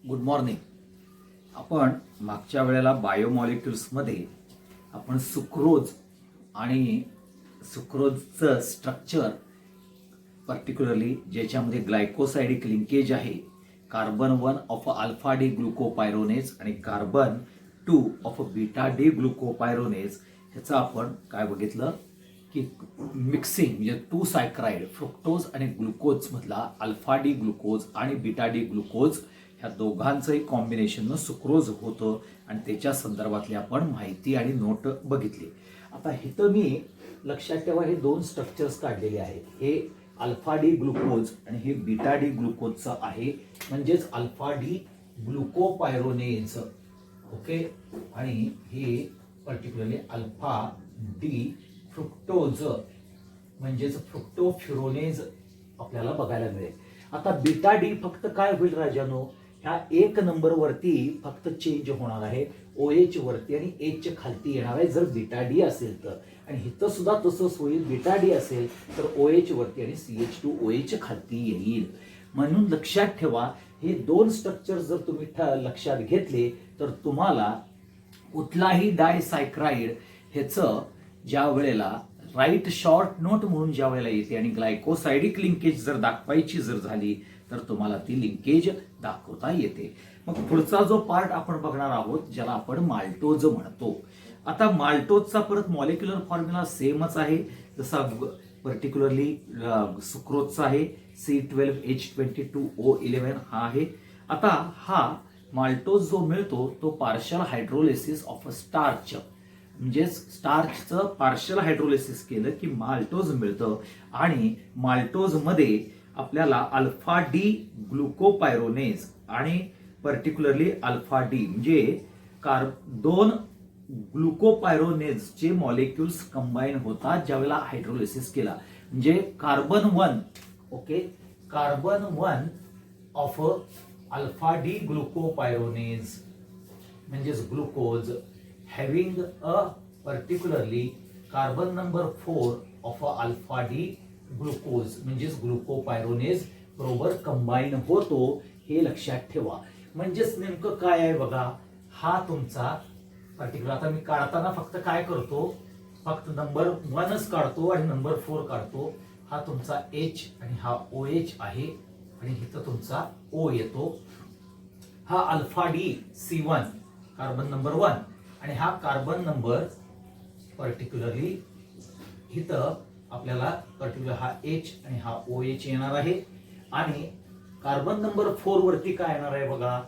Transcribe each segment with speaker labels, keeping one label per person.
Speaker 1: Good morning. आपण मागच्या वेळेला बायोमॉलिक्युल्समध्ये आपण सुक्रोज आणि सुक्रोजचं स्ट्रक्चर, पर्टिक्युलरली ज्याच्यामध्ये ग्लायकोसाइडिक लिंकेज आहे, कार्बन 1 ऑफ अल्फा डी ग्लुकोपायरोनेज आणि कार्बन 2 ऑफ बीटा डी ग्लुकोपायरोनेज, ह्याचं आपण काय बघितलं की मिक्सिंग म्हणजे 2 सायक्राइड फ्रुक्टोज आणि ग्लुकोज मधला अल्फा डी ग्लुकोज आणि बीटा डी ग्लुकोज ह्या दोघांचंही कॉम्बिनेशननं सुक्रोज होतं आणि त्याच्या संदर्भातली आपण माहिती आणि नोट बघितली. आता इथं मी लक्षात ठेवा, हे 2 स्ट्रक्चर्स काढलेले आहेत. हे अल्फा डी ग्लुकोज आणि हे बीटा डी ग्लुकोजचं आहे, म्हणजेच अल्फा डी ग्लुकोपायरोनेज. ओके, आणि हे पर्टिक्युलरली अल्फा डी फ्रुक्टोज म्हणजेच फ्रुक्टोफ्युरोनेज आपल्याला बघायला मिळेल. आता बीटा डी फक्त काय होईल राजानो, ह्या 1 नंबर वरती फक्त चेंज होणार आहे, OH वरती आणि H खालती येणार आहे जर बीटा डी असेल तर. आणि इथं सुद्धा तसंच होईल, बीटा डी असेल तर OH वरती आणि CH2OH खालती येईल. म्हणून लक्षात ठेवा, हे 2 स्ट्रक्चर जर तुम्ही लक्षात घेतले तर तुम्हाला कुठलाही डायसायक्राइड ह्याचं ज्या वेळेला राईट शॉर्ट नोट म्हणून ज्या वेळेला येते आणि ग्लायकोसाइडिक लिंकेज जर दाखवायची जर झाली तर तुम्हाला ती लिंकेज दाखवता येते. मग पुढचा जो पार्ट आपण बघणार आहोत ज्याला आपण माल्टोज म्हणतो. आता माल्टोजचा परत मॉलिक्युलर फॉर्म्युला सेमच आहे जसा पर्टिक्युलरली सुक्रोजचा आहे, C12H22O11 हा आहे. आता हा माल्टोज जो मिळतो तो पार्शल हायड्रोलिसिस ऑफ स्टार्च, म्हणजे स्टार्चचं पार्शल हायड्रोलिसिस केलं की माल्टोज मिळतं. आणि माल्टोज मध्ये आपल्याला अल्फा डी ग्लुकोपायरोनेज आणि पर्टिक्युलरली अल्फा डी म्हणजे 2 ग्लुकोपायरोनेजचे मॉलिक्युल्स कंबाईन होतात ज्यावेळेला हायड्रोलिसिस केला. म्हणजे carbon 1, okay, carbon 1 of alpha D glucopyranose म्हणजेच glucose having a particularly carbon number 4 of a alpha D glucose म्हणजेच ग्लुकोपायरोनेज बरोबर कंबाईन होतो, हे लक्षात ठेवा. म्हणजेच नेमकं काय आहे बघा, हा तुमचा पर्टिक्युलर, आता मी काढताना फक्त काय करतो, फक्त नंबर 1च काढतो आणि नंबर 4 काढतो. हा तुमचा H आणि हा OH आहे आणि इथं तुमचा O येतो. हा alpha D C1 carbon number 1 आणि हा कार्बन नंबर पर्टिक्युलरली इथं आपल्याला पर्टिक्युलर हा H आणि हा OH येणार आहे. आणि कार्बन नंबर 4 वरती काय येणार आहे बघा,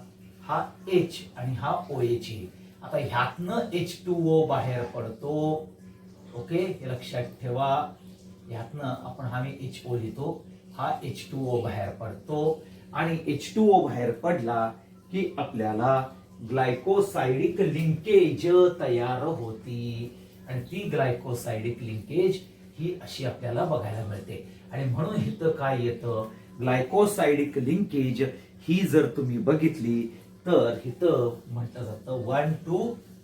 Speaker 1: हा H आणि हा OH. आता ह्यातनं H2O बाहेर पडतो. ओके, हे लक्षात ठेवा, ह्यातनं आपण हा मी HO लिहितो, हा H2O बाहेर पडतो. आणि H2O बाहेर पडला की आपल्याला ग्लायकोसाइडिक लिंकेज तयार होती आणि ती ग्लायकोसाइडिक लिंकेज ही अशी आपल्याला बघायला मिळते. आणि म्हणून इथं काय येतं, ग्लायकोसाइडिक लिंकेज ही जर तुम्ही बघितली तर इथं म्हटलं जातं 1 to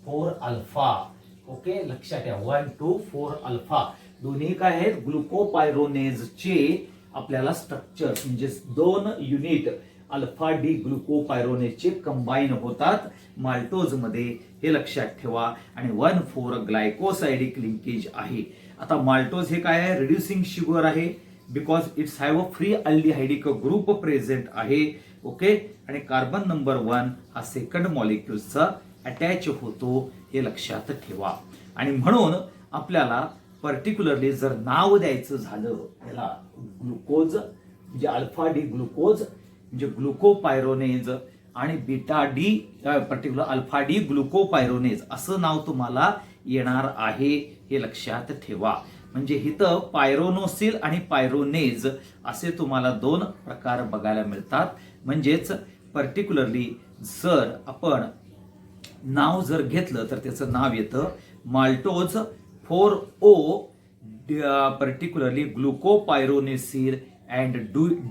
Speaker 1: 4 अल्फा. ओके, लक्षात ठेवा 1 to 4 अल्फा दोन्ही काय आहेत, ग्लुकोपायरोनेजचे आपल्याला स्ट्रक्चर म्हणजे 2 युनिट अल्फा डी ग्लुकोपायरोनेजचे कंबाईन होतात माल्टोज मध्ये, हे लक्षात ठेवा. आणि 1,4 ग्लायकोसाइडिक लिंकेज आहे. आता माल्टोज हे काय आहे, रिड्युसिंग शुगर आहे because it's have a free aldehydic group present आहे. ओके, आणि कार्बन नंबर 1 हा सेकंड मॉलिक्युलचा अटॅच होतो, हे लक्षात ठेवा. आणि म्हणून आपल्याला पर्टिक्युलरली जर नाव द्यायचं झालं त्याला ग्लुकोज म्हणजे अल्फा डी ग्लुकोज म्हणजे ग्लुकोपायरोनेज आणि beta D particular alpha D glucopyranose असं नाव तुम्हाला येणार आहे, हे लक्षात ठेवा. म्हणजे इथं पायरोनोसिल आणि पायरोनेज असे तुम्हाला 2 प्रकार बघायला मिळतात. म्हणजेच पर्टिक्युलरली जर आपण नाव जर घेतलं तर त्याचं नाव येतं maltose 4O particularly glucopyranosyl and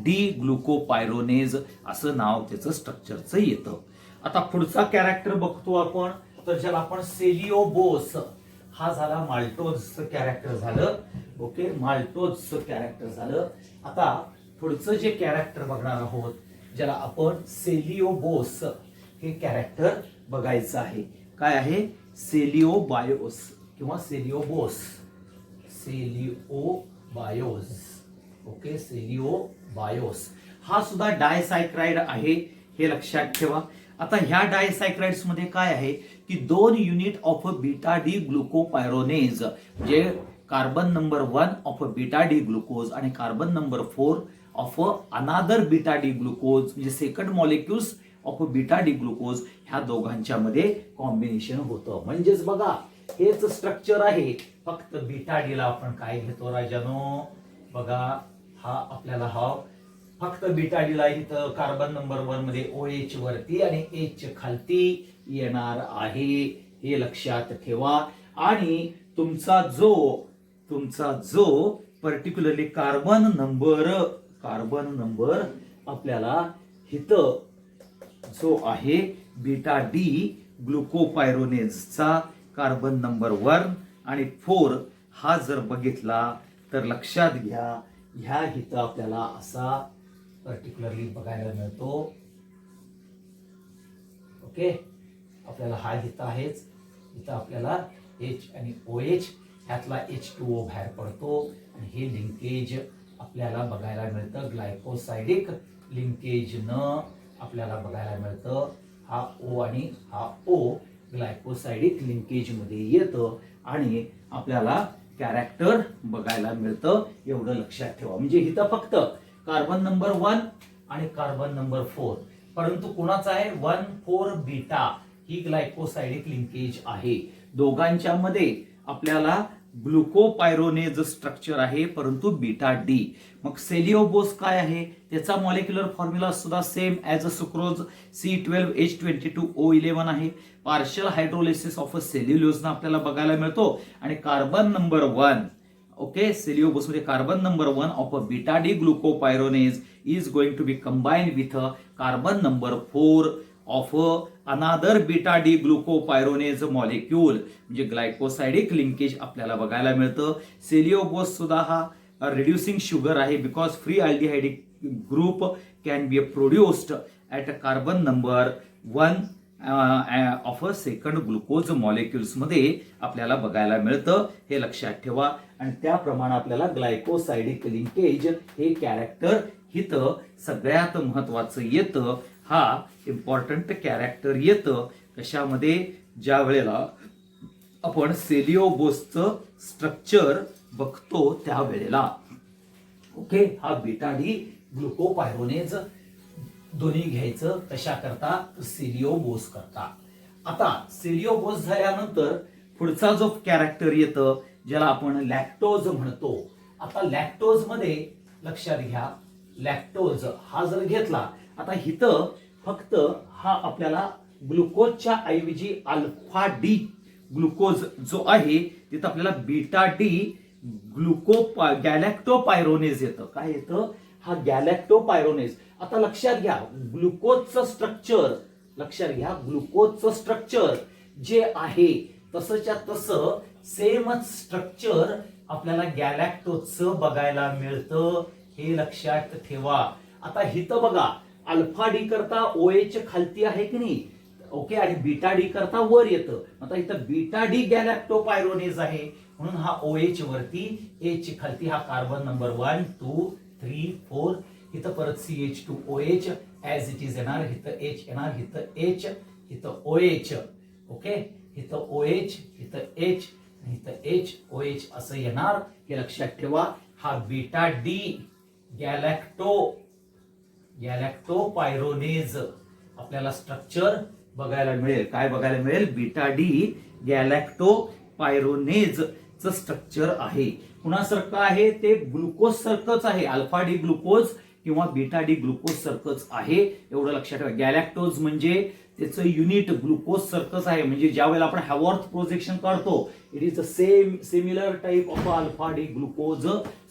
Speaker 1: D glucopyranose असं नाव त्याचं स्ट्रक्चरचं येतं. आता पुढचा कॅरेक्टर बघतो आपण, तर ज्याला आपण सेलिओबोस, हा झाला माल्टोजचं कॅरेक्टर झालं. ओके, माल्टोजचं कॅरेक्टर झालं. आता पुढचं जे कॅरेक्टर बघणार आहोत ज्याला आपण सेलिओबोस हे कॅरेक्टर बघायचं आहे. काय आहे? सेलिओबायोस किंवा सेलिओबोस, सेलिओबायोस. ओके, सेलिओबायोस हा सुद्धा डायसायक्राइड आहे, हे लक्षात ठेवा. आता ह्या डायसायक्राइड्स मध्ये काय आहे की 2 unit of beta D glucopyranose, म्हणजे carbon number 1 of beta D glucose आणि carbon number 4 of another beta D glucose, म्हणजे second molecules of beta D glucose, ह्या दोघांच्या मध्ये कॉम्बिनेशन होतं. म्हणजेच बघा हेच स्ट्रक्चर आहे, फक्त बीटा डी ला आपण काय घेतो राजानो? बघा हा आपल्याला हा फक्त बीटा डी ला इथं कार्बन नंबर 1 मध्ये OH वरती आणि H खालती येणार आहे, हे लक्षात ठेवा. आणि तुमचा जो पर्टिक्युलरली कार्बन नंबर आपल्याला इथं जो आहे बीटा डी ग्लुकोपायरोनेजचा कार्बन नंबर 1 आणि 4 हा जर बघितला तर लक्षात घ्या ह्या इथं आपल्याला असा पर्टिक्युलरली बघायला मिळतो. ओके, आपल्याला हा इथं आहेच, इथं आपल्याला H आणि OH ह्यातला H2O बाहेर पडतो आणि हे लिंकेज आपल्याला बघायला मिळतं. ग्लायकोसायडिक लिंकेज न आपल्याला बघायला मिळतं. हा O आणि हा O ग्लायकोसायडिक लिंकेज मध्ये येतं आणि आपल्याला कॅरेक्टर बघायला मिळतं, एवढं लक्षात ठेवा. म्हणजे इथं फक्त कार्बन नंबर 1 आणि कार्बन नंबर 4, परंतु कोणाचा आहे? 1,4 बीटा ही ग्लायकोसायडिक लिंकेज आहे. दोघांच्या मध्ये आपल्याला ग्लुकोपायरोनेज स्ट्रक्चर आहे, परंतु बीटा डी. मग सेलिओबोस काय आहे? त्याचा मॉलिक्युलर फॉर्म्युला सुद्धा same as a sucrose C12H22O11 आहे. पार्शियल हायड्रोलिसिस ऑफ सेल्युलोज आपल्याला बघायला मिळतो आणि कार्बन नंबर 1, ओके, सेलिओबोस मध्ये carbon number 1 of beta D glucopyranose is going to be combined with carbon number 4 of another beta D glucopyranose molecule, म्हणजे glycosidic linkage आपल्याला बघायला मिळतं. सेलिओबोस सुद्धा हा रिड्युसिंग शुगर आहे, because free aldehydic group can be produced at carbon number 1 of second glucose molecules मध्ये आपल्याला बघायला मिळतं, हे लक्षात ठेवा. आणि त्याप्रमाणे आपल्याला ग्लायकोसायडिक लिंकेज हे कॅरेक्टर इथं सगळ्यात महत्वाचं येतं. हा इम्पॉर्टंट कॅरेक्टर येतं कशामध्ये? ज्या वेळेला आपण सेलिओबोसचं स्ट्रक्चर बघतो त्यावेळेला. ओके, हा बीटा डी ग्लुकोपायरोनेज दोन्ही घ्यायचं कशा करता? सेलिओबोस करता. आता सेलिओबोस झाल्यानंतर पुढचा जो कॅरेक्टर येतं ज्याला आपण लॅक्टोज म्हणतो. आता लॅक्टोज मध्ये लक्षात घ्या, लॅक्टोज हा जर घेतला, आता इथं फक्त हा आपल्याला ग्लुकोजच्या ऐवजी अल्फा डी ग्लुकोज जो आहे तिथं आपल्याला बीटा डी गॅलॅक्टोपायरोनेज येतं. काय येतं? हा गॅलॅक्टोपायरोनेज. आता लक्षात घ्या ग्लुकोजचं स्ट्रक्चर, लक्षात घ्या ग्लुकोजचं स्ट्रक्चर जे आहे तसंच्या तसं सेमच स्ट्रक्चर आपल्याला गॅलॅक्टोजचं बघायला मिळतं, हे लक्षात ठेवा. आता इथं बघा अल्फा डी करता OH खालती आहे की नाही? ओके, आणि बीटा डी करता वर येतं. आता इथं बीटा डी गॅलॅक्टोपायरोनेज आहे म्हणून हा OH वरती, H खालती, हा कार्बन नंबर 1, 2, 3, 4, इथं परत CH2OH ऍज इट इज येणार, इथं H येणार, इथं H, इथं OH. ओके, इथं OH, इथं H, इथं H, OH असं येणार, हे लक्षात ठेवा. हा बीटा डी गॅलॅक्टोपायरोनेज आपल्याला स्ट्रक्चर बघायला मिळेल. काय बघायला मिळेल? बीटा डी गॅलॅक्टोपायरोनेज च स्ट्रक्चर आहे. कुणासारखं आहे? ते ग्लुकोज सारखंच आहे. अल्फा डी ग्लुकोज किंवा बीटा डी ग्लुकोज सारखंच आहे, एवढं लक्षात ठेवा. गॅलॅक्टोज म्हणजे त्याचं युनिट ग्लुकोज सारखंच आहे. म्हणजे ज्या वेळेला आपण हॅवॉर्थ प्रोजेक्शन काढतो, it is the similar type of alpha D glucose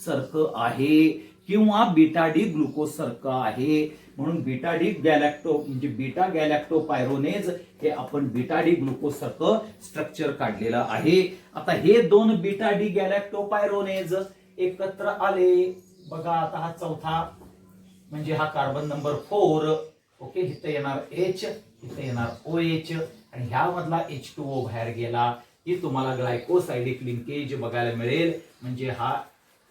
Speaker 1: सारखं आहे किंवा बीटा डी ग्लुकोज सारखं आहे. म्हणून बीटा डी म्हणजे बीटा गॅलॅक्टोपायरोनेज हे आपण बीटा डी ग्लुकोज सारखं स्ट्रक्चर काढलेलं आहे. आता हे दोन बीटा डी गॅलॅक्टोपायरोनेज एकत्र आले. बघा आता हा चौथा म्हणजे हा कार्बन नंबर 4, ओके, इथे येणार H, इथे येणार OH, आणि ह्यामधला H2O बाहेर गेला की तुम्हाला ग्लायकोसायडिक लिंकेज बघायला मिळेल, म्हणजे हा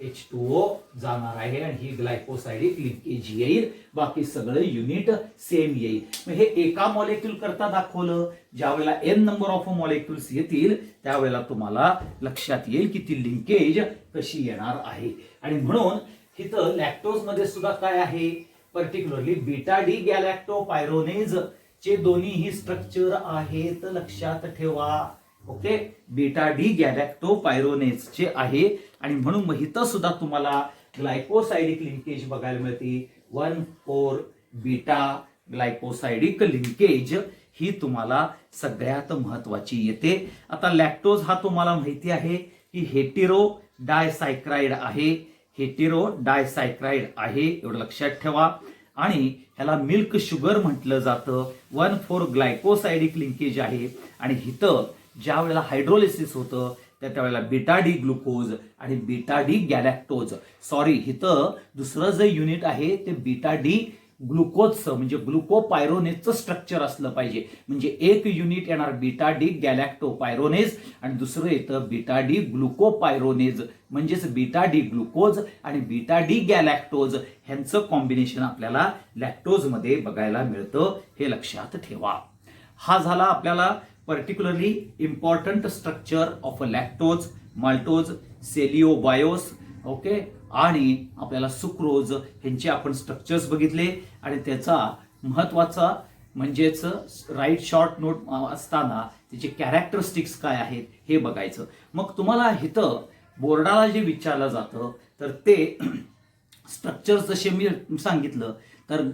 Speaker 1: H2O जाणार आहे आणि ही ग्लायकोसायडिक लिंकेज येईल, बाकी सगळं युनिट सेम येईल. मग हे एका मॉलिक्यूल करता दाखवलं. ज्या वेळेला n नंबर ऑफ मॉलिक्युल्स येतील त्यावेळेला तुम्हाला लक्षात येईल की ती लिंकेज कशी येणार आहे. आणि म्हणून इथं लॅक्टोज मध्ये सुद्धा काय आहे, पर्टिक्युलरली बीटा डी गॅलॅक्टोपायरोनेज चे दोन्हीही स्ट्रक्चर आहेत, लक्षात ठेवा. ओके, बीटा डी गॅलॅक्टोपायरोनेज चे आहे आणि म्हणून मग इथं सुद्धा तुम्हाला ग्लायकोसायडिक लिंकेज बघायला मिळते. 1,4 बीटा ग्लायकोसायडिक लिंकेज ही तुम्हाला सगळ्यात महत्वाची येते. आता लॅक्टोज हा तुम्हाला माहिती आहे की हेटेरो डायसायक्राइड आहे, हेटेरो डायसायक्राइड आहे, एवढं लक्षात ठेवा. आणि ह्याला मिल्क शुगर म्हटलं जातं. 1,4 ग्लायकोसायडिक लिंकेज आहे आणि इथं ज्या वेळेला हायड्रोलिसिस होतं त्यावेळेला बीटा डी ग्लुकोज आणि बीटा डी गॅलॅक्टोज, सॉरी इथं दुसरं जे युनिट आहे ते बीटा डी ग्लुकोजचं म्हणजे ग्लुकोपायरोनेजचं स्ट्रक्चर असलं पाहिजे. म्हणजे एक युनिट येणार बीटा डी गॅलॅक्टोपायरोनेज आणि दुसरं येतं बीटा डी ग्लुकोपायरोनेज, म्हणजेच बीटा डी ग्लुकोज आणि बीटा डी गॅलॅक्टोज ह्यांचं कॉम्बिनेशन आपल्याला लॅक्टोज मध्ये बघायला मिळतं, हे लक्षात ठेवा. हा झाला आपल्याला particularly important structure of a lactose, maltose, cellobiose, okay, आणि आपल्याला सुक्रोज ह्यांचे आपण स्ट्रक्चर्स बघितले आणि त्याचा महत्वाचा म्हणजेच राईट शॉर्ट नोट असताना त्याचे कॅरेक्टरिस्टिक्स काय आहेत हे बघायचं. मग तुम्हाला इथं बोर्डाला जे विचारलं जातं तर ते स्ट्रक्चर्स जसे मी सांगितलं तर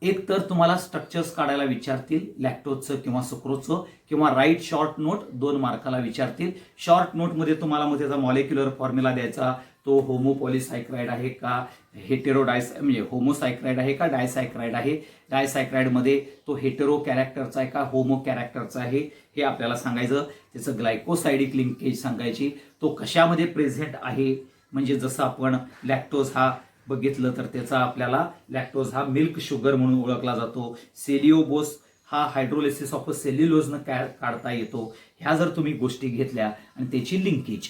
Speaker 1: एक तर तुम्हाला स्ट्रक्चर्स काढायला विचारतील लॅक्टोजचं किंवा सुक्रोजचं, किंवा राईट शॉर्ट नोट 2 मार्काला विचारतील. शॉर्ट नोटमध्ये तुम्हाला मग त्याचा मॉलिक्युलर फॉर्म्युला द्यायचा, तो होमोपॉलिसायक्राइड आहे का, हेटेरोडायस म्हणजे होमोसायक्राइड आहे का डायसायक्राइड आहे, डायसायक्राइडमध्ये तो हेटेरो कॅरेक्टरचा आहे का होमो कॅरेक्टरचा आहे हे आपल्याला सांगायचं. त्याचं ग्लायकोसायडिक लिंकेज सांगायची, तो कशामध्ये प्रेझेंट आहे, म्हणजे जसं आपण लॅक्टोज हा बघितलं तर त्याचा आपल्याला लॅक्टोज हा मिल्क शुगर म्हणून ओळखला जातो. सेलिओबोस हा हायड्रोलिसिस ऑफ सेल्युलोजनं काढता येतो. ह्या जर तुम्ही गोष्टी घेतल्या आणि त्याची लिंकेज.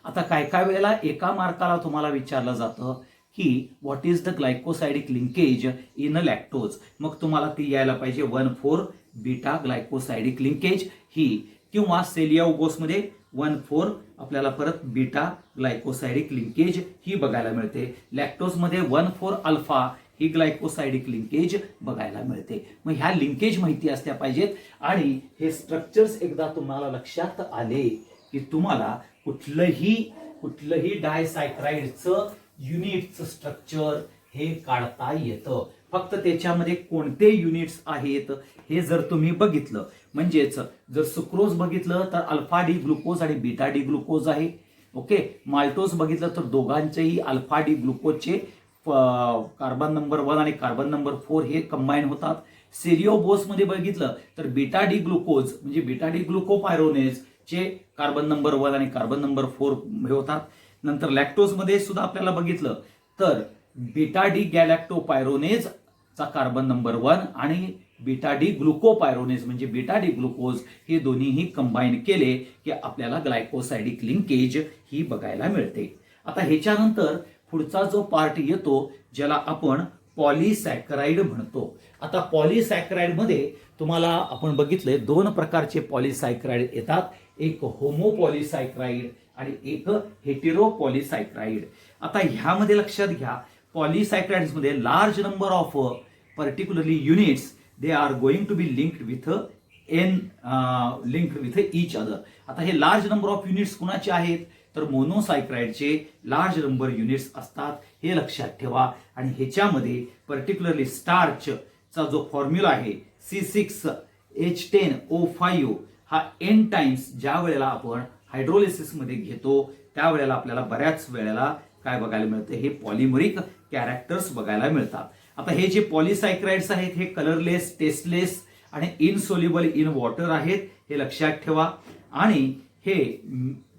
Speaker 1: आता काय काय वेळेला एका मार्काला तुम्हाला विचारलं जातं की what is the glycosidic linkage in a lactose, मग तुम्हाला ती यायला पाहिजे 1,4 बीटा ग्लायकोसायडिक लिंकेज ही, किंवा सेलिओबोसमध्ये 1,4 आपल्याला परत बीटा ग्लायकोसायडिक लिंकेज ही बघायला मिळते. लॅक्टोजमध्ये 1,4 अल्फा ही ग्लायकोसायडिक लिंकेज बघायला मिळते. मग ह्या लिंकेज माहिती असल्या पाहिजेत आणि हे स्ट्रक्चर्स एकदा तुम्हाला लक्षात आले की तुम्हाला कुठलंही डायसायक्राइडचं युनिटचं स्ट्रक्चर हे काढता येतं. फक्त त्याच्यामध्ये कोणते युनिट्स आहेत हे जर तुम्ही बघितलं, म्हणजेच जर सुक्रोज बघितलं तर अल्फा डी ग्लुकोज आणि बीटा डी ग्लुकोज आहे. ओके, माल्टोज बघितलं तर दोघांचेही अल्फा डी ग्लुकोजचे कार्बन नंबर 1 आणि कार्बन नंबर 4 हे कंबाईन होतात. सेलिओबोस मध्ये बघितलं तर बीटा डी ग्लुकोज म्हणजे बीटा डी ग्लुकोपायरोनेज चे कार्बन नंबर 1 आणि कार्बन नंबर 4 हे होतात. नंतर लॅक्टोज मध्ये सुद्धा आपल्याला बघितलं तर बीटा डी गॅलॅक्टोपायरोनेज चा कार्बन नंबर 1 आणि बीटा डी ग्लुकोपायरोनेज म्हणजे बीटा डी ग्लुकोज हे दोन्हीही कंबाईन केले की आपल्याला ग्लायकोसायडिक लिंकेज ही बघायला मिळते. आता ह्याच्यानंतर पुढचा जो पार्ट येतो ज्याला आपण पॉलिसॅकराइड म्हणतो. आता पॉलिसॅकराइड मध्ये तुम्हाला आपण बघितलंय 2 प्रकारचे पॉलिसॅकराइड येतात, एक होमोपॉलिसॅकराइड आणि एक हेटेरोपॉलिसॅकराइड. आता ह्यामध्ये लक्षात घ्या पॉलिसॅकराइड्स मध्ये large number of particularly units they are going to be linked with each other. आता हे लार्ज नंबर ऑफ युनिट्स कुणाचे आहेत तर मोनोसायक्राइडचे लार्ज नंबर युनिट्स असतात, हे लक्षात ठेवा. आणि ह्याच्यामध्ये पर्टिक्युलरली स्टार्चचा जो फॉर्म्युला आहे C6H10O5 हा n टाइम्स ज्या वेळेला आपण हायड्रोलिसिस मध्ये घेतो त्यावेळेला आपल्याला बऱ्याच वेळेला काय बघायला मिळतं, हे पॉलिमरिक कॅरेक्टर्स बघायला मिळतात. आता हे जे पॉलिसॅकराइड्स आहेत हे कलरलेस, टेस्टलेस आणि इनसोल्युबल इन वॉटर आहेत, हे लक्षात ठेवा. आणि हे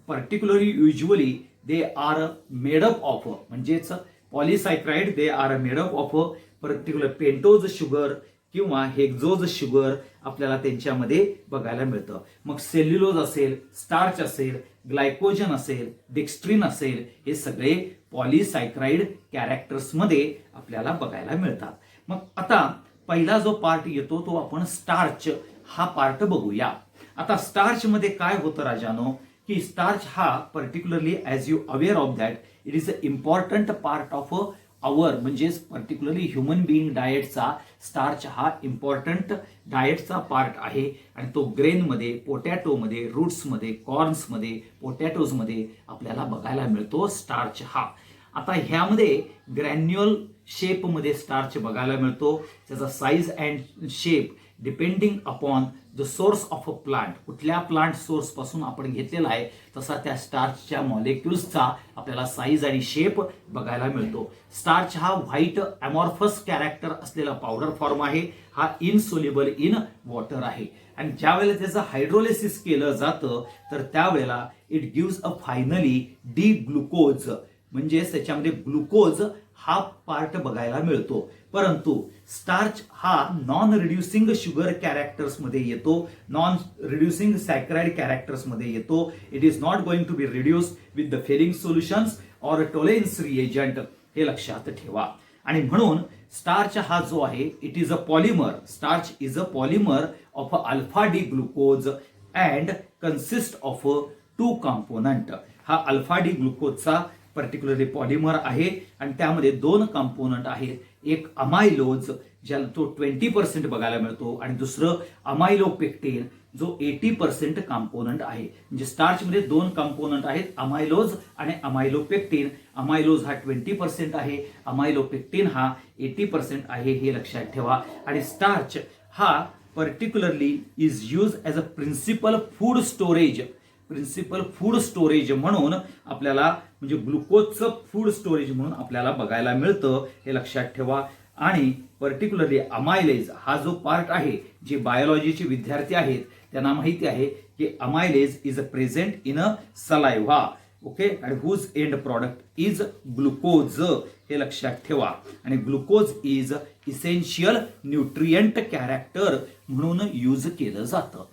Speaker 1: particularly usually they are made up of म्हणजेच polysaccharide they are made up of particular pentose sugar किंवा हेक्झोज शुगर आपल्याला त्यांच्यामध्ये बघायला मिळतं. मग सेल्युलोज असेल, स्टार्च असेल, ग्लायकोजन असेल, डेक्स्ट्रिन असेल, हे सगळे पॉलिसायक्राइड कॅरेक्टर्समध्ये आपल्याला बघायला मिळतात. मग आता पहिला जो पार्ट येतो तो आपण स्टार्च हा पार्ट बघूया. आता स्टार्च मध्ये काय होतं राजानो, की स्टार्च हा particularly as you aware of that it is a important part of our म्हणजेच पर्टिक्युलरली ह्युमन बिईंग डाएटचा स्टार्च हा इम्पॉर्टंट डाएटचा पार्ट आहे. आणि तो ग्रेनमध्ये, पोटॅटोमध्ये, रूट्समध्ये, कॉर्न्समध्ये, पोटॅटोजमध्ये आपल्याला बघायला मिळतो स्टार्च हा. आता ह्यामध्ये ग्रॅन्युअल शेपमध्ये स्टार्च बघायला मिळतो. त्याचा size and shape depending upon the source of a plant, कुठल्या प्लांट सोर्स पासून आपण घेतलेला आहे तसा त्या स्टार्चच्या मॉलिक्युल्सचा आपल्याला साईज आणि शेप बघायला मिळतो. स्टार्च हा व्हाईट अमॉर्फस कॅरेक्टर असलेला पावडर फॉर्म आहे. हा इनसोल्युबल इन वॉटर आहे. आणि ज्या वेळेला त्याचं हायड्रोलिसिस केलं जातं तर त्यावेळेला it gives a finally D glucose, म्हणजे त्याच्यामध्ये ग्लुकोज हा पार्ट बघायला मिळतो. परंतु स्टार्च हा नॉन रिड्युसिंग शुगर कॅरेक्टर्स मध्ये येतो, नॉन रिड्युसिंग सॅक्राइड कॅरेक्टर्स मध्ये येतो. It is not going to be reduce with the Fehling solutions or Tollens reagent, हे लक्षात ठेवा. आणि म्हणून स्टार्च हा जो आहे it is a polymer, starch is a polymer of alpha D glucose and consist of 2 component. हा alpha D ग्लुकोजचा पर्टिक्युलरली पॉलिमर आहे आणि त्यामध्ये 2 कंपोनंट आहेत. एक अमायलोज ज्याला तो 20% बघायला मिळतो आणि दुसरं अमायलोपेक्टिन जो 80% कंपोनंट आहे. म्हणजे स्टार्च मध्ये 2 कंपोनंट आहेत, अमायलोज आणि अमायलोपेक्टिन. अमायलोज हा 20% आहे, अमायलोपेक्टिन हा 80% आहे, हे लक्षात ठेवा. आणि स्टार्च हा particularly is use as a principal food storage, principal food storage म्हणून आपल्याला, म्हणजे ग्लुकोजचं फूड स्टोरेज म्हणून आपल्याला बघायला मिळतं, हे लक्षात ठेवा. आणि पर्टिक्युलरली अमायलेज हा जो पार्ट आहे, जे बायोलॉजीचे विद्यार्थी आहेत त्यांना माहिती आहे की amylase is present in a saliva, okay, आणि whose end product is glucose, हे लक्षात ठेवा. आणि glucose is essential nutrient character म्हणून यूज केलं जातं.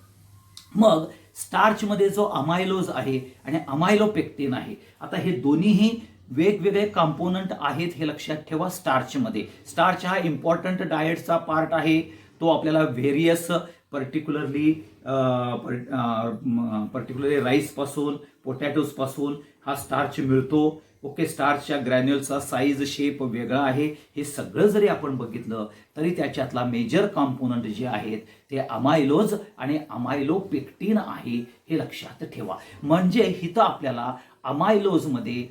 Speaker 1: मग स्टार्च मध्ये जो अमायलोज आहे आणि अमायलोपेक्टिन आहे, आता हे दोन्हीही वेगवेगळे कंपोनंट आहेत, हे लक्षात ठेवा. स्टार्च मध्ये स्टार्च हा इम्पॉर्टंट डाएटचा पार्ट आहे. तो आपल्याला व्हेरियस पर्टिक्युलरली राईस पासून, पोटॅटोज पासून हा स्टार्च मिळतो. ओके, स्टार्चच्या ग्रॅन्युअलचा साईज शेप वेगळा आहे. हे सगळं जरी आपण बघितलं तरी त्याच्यातला मेजर कंपोनंट जे आहेत ते अमायलोज आणि अमायलोपेक्टिन आहे, हे लक्षात ठेवा. म्हणजे इथं आपल्याला अमायलोजमध्ये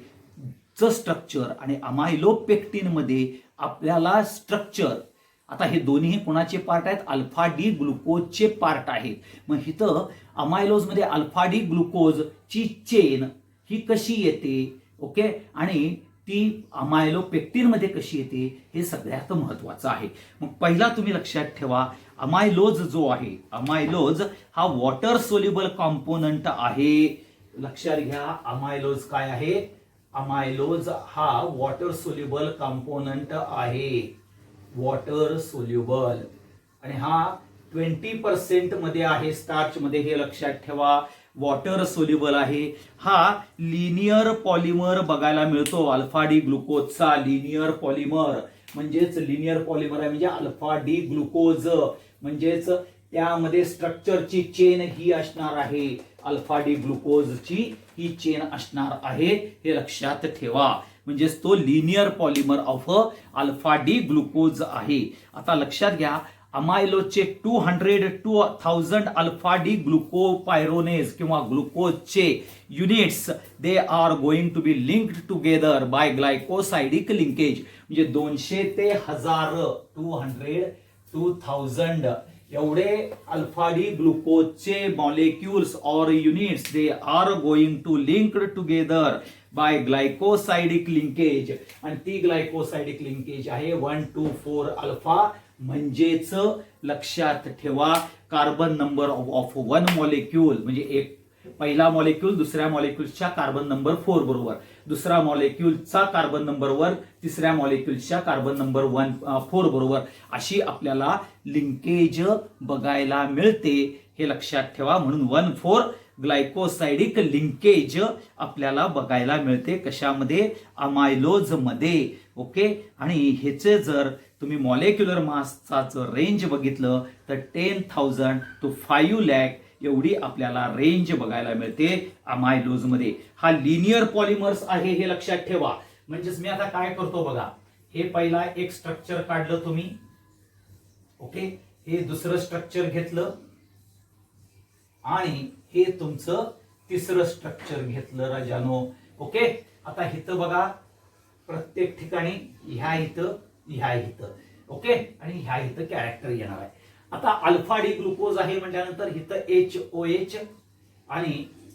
Speaker 1: चं स्ट्रक्चर आणि अमायलोपेक्टिन मध्ये आपल्याला स्ट्रक्चर, आता हे दोन्ही कोणाचे पार्ट आहेत, अल्फा डी ग्लुकोजचे पार्ट आहेत. मग इथं अमायलोज मध्ये अल्फा डी ग्लुकोजची चेन ही कशी येते, ओके, आणि ती अमायलोपेक्टिन मध्ये कशी येते, हे सगळ्यात महत्वाचं आहे. मग पहिला तुम्ही लक्षात ठेवा, अमायलोज जो आहे, अमायलोज हा वॉटर सोल्युबल कॉम्पोनंट आहे. लक्षात घ्या, अमायलोज काय आहे, अमायलोज हा वॉटर सोल्युबल कंपोनंट आहे, वॉटर सोल्युबल. आणि हा 20% मध्ये आहे स्टार्च मध्ये, हे लक्षात ठेवा. वॉटर सोल्युबल आहे. हा लिनियर पॉलिमर बघायला मिळतो अल्फा डी ग्लुकोजचा. लिनियर पॉलिमर म्हणजेच लिनियर पॉलिमर आहे म्हणजे अल्फा डी ग्लुकोज, म्हणजेच त्यामध्ये स्ट्रक्चरची चेन ही असणार आहे, अल्फा डी ग्लुकोजची ही चेन असणार आहे, हे लक्षात ठेवा. म्हणजेच तो linear polymer of alpha D glucose आहे. आता लक्षात घ्या, अमायलोजचे 200 to 1000 अल्फा डी ग्लुकोपायरोनेज किंवा ग्लुकोजचे units they are going to be linked together by glycosidic linkage. म्हणजे 200 ते 1000, 200 to 1000 एवढे अल्फा डी ग्लुकोजचे मॉलिक्युल्स और units they are going to linked together by glycosidic linkage. आणि ती ग्लायकोसाइडिक लिंकेज आहे 1 to 4 अल्फा. म्हणजेच लक्षात ठेवा, कार्बन नंबर ऑफ 1 मॉलिक्यूल म्हणजे एक पहिला मॉलिक्यूल दुसऱ्या मॉलिक्यूलच्या कार्बन नंबर 4 बरोबर, दुसरा मॉलिक्यूलचा कार्बन नंबर 1 तिसऱ्या मॉलिक्यूलच्या कार्बन नंबर 4 बरोबर, अशी आपल्याला लिंकेज बघायला मिळते. हे लक्षात ठेवा. म्हणून 1,4 ग्लायकोसाइडिक लिंकेज आपल्याला बघायला मिळते. कशामध्ये? अमायलोज मध्ये. ओके. आणि ह्याचे जर तुम्ही मॉलिक्युलर मासचा जर रेंज बघितलं तर 10,000 to 5 लाख एवढी आपल्याला रेंज बघायला मिळते अमायलोज मध्ये. हा लिनियर पॉलिमर्स आहे हे लक्षात ठेवा. म्हणजेच मी आता काय करतो बघा, हे पहिला एक स्ट्रक्चर काढलं तुम्ही. ओके. हे दुसरं स्ट्रक्चर घेतलं आणि हे तुमचं तिसरं स्ट्रक्चर घेतलं राजानो. ओके. आता इथं बघा प्रत्येक ठिकाणी ह्या इथं ओके आणि ह्या इथं कॅरेक्टर येणार आहे. आता अल्फा डी ग्लुकोज आहे म्हटल्यानंतर इथं HOH आणि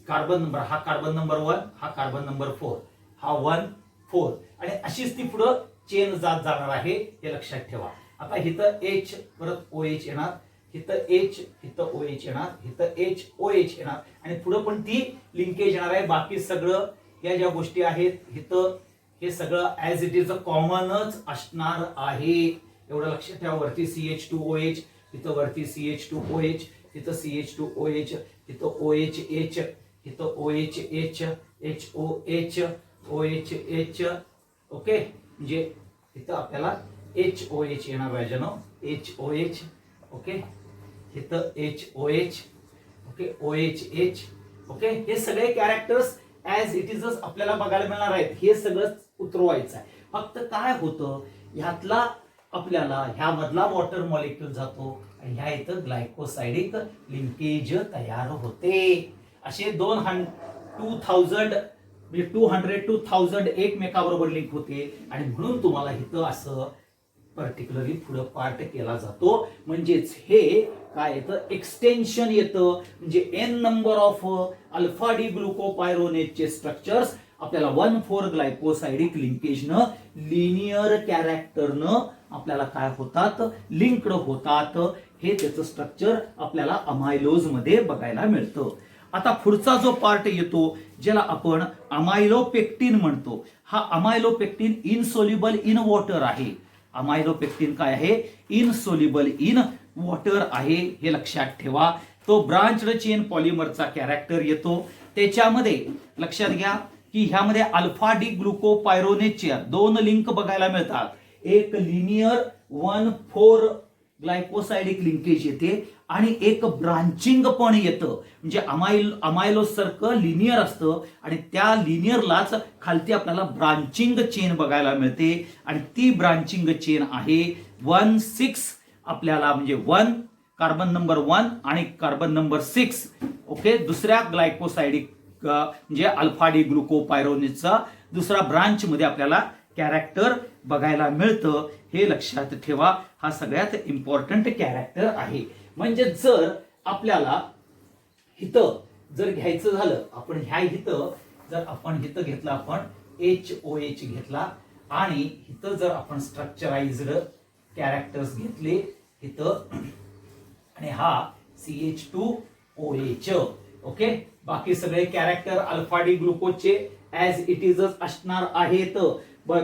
Speaker 1: कार्बन नंबर, हा कार्बन नंबर 1, हा कार्बन नंबर 4, हा 1 4 आणि अशीच ती पुढे चेन जात जाणार आहे हे लक्षात ठेवा. आता इथं H परत OH येणार, इथं H, इथं OH येणार, इथं HOH येणार आणि पुढे पण ती लिंकेज येणार आहे. बाकी सगळं या ज्या गोष्टी आहेत इथं हे सगळं ऍज इट इज कॉमनच असणार आहे. एवढं लक्षात ठेवा. वरती CH2OH, इथं वरती CH2OH, इथं CH2OH, इथं OHH, इथं OHH, HOH, OHH. ओके. म्हणजे इथं आपल्याला HOH येणार राजानो, HOH. ओके. इथं HOH. ओके. OHH. ओके. हे सगळे कॅरेक्टर्स ऍज इट इज आपल्याला बघायला मिळणार आहेत. हे सगळं उतरवायचं आहे. फक्त काय होतं ह्यातला आपल्याला ह्या मधला वॉटर मॉलिक्यूल जातो आणि ह्या इथं ग्लायकोसाइडिक लिंकेज तयार होते. असे 200 to 1000 एकमेकाबरोबर लिंक होते आणि म्हणून तुम्हाला इथं असं पर्टिक्युलरली पुढे पार्ट केला जातो. म्हणजेच हे काय येतं? एक्सटेन्शन येतं. म्हणजे n number of alpha D ग्लुकोपायरोनेटचे स्ट्रक्चर्स आपल्याला 1,4 ग्लायकोसाइडिक लिंकेजनं लिनियर कॅरेक्टरनं आपल्याला काय होतात? लिंक्ड होतात. हे त्याचं स्ट्रक्चर आपल्याला अमायलोज मध्ये बघायला मिळतं. आता पुढचा जो पार्ट येतो ज्याला आपण अमायलोपेक्टिन म्हणतो. हा अमायलोपेक्टिन इनसोल्युबल इन वॉटर आहे. अमायलोपेक्टिन काय आहे? इनसोल्युबल इन वॉटर आहे हे लक्षात ठेवा. तो ब्रांच्ड चेन पॉलिमरचा कॅरेक्टर येतो. त्याच्यामध्ये लक्षात घ्या की ह्यामध्ये अल्फा डी ग्लुकोपायरोनेटच्या 2 लिंक बघायला मिळतात. एक लिनियर 1,4 ग्लायकोसाइडिक लिंकेज येते आणि एक ब्रांचिंग पण येतं. म्हणजे अमायलो सारखं लिनियर असतं आणि त्या लिनियरलाच खालती आपल्याला ब्रांचिंग चेन बघायला मिळते आणि ती ब्रांचिंग चेन आहे 1,6 आपल्याला. म्हणजे 1 कार्बन नंबर 1 आणि कार्बन नंबर 6. ओके. दुसऱ्या ग्लायकोसाइडिक म्हणजे अल्फा डी ग्लुकोपायरोनेटचा दुसरा ब्रांच मध्ये आपल्याला कॅरेक्टर बघायला मिळतं. हे लक्षात ठेवा. हा सगळ्यात इम्पॉर्टंट कॅरेक्टर आहे. म्हणजे जर आपल्याला इथं जर घ्यायचं झालं, आपण ह्या इथं जर आपण इथं घेतला, आपण HOH घेतला आणि इथं जर आपण स्ट्रक्चराइज्ड कॅरेक्टर्स घेतले इथं आणि हा CH2OH. ओके. बाकी सगळे कॅरेक्टर अल्फा डी ग्लुकोजचे ऍज इट इज असणार आहेत.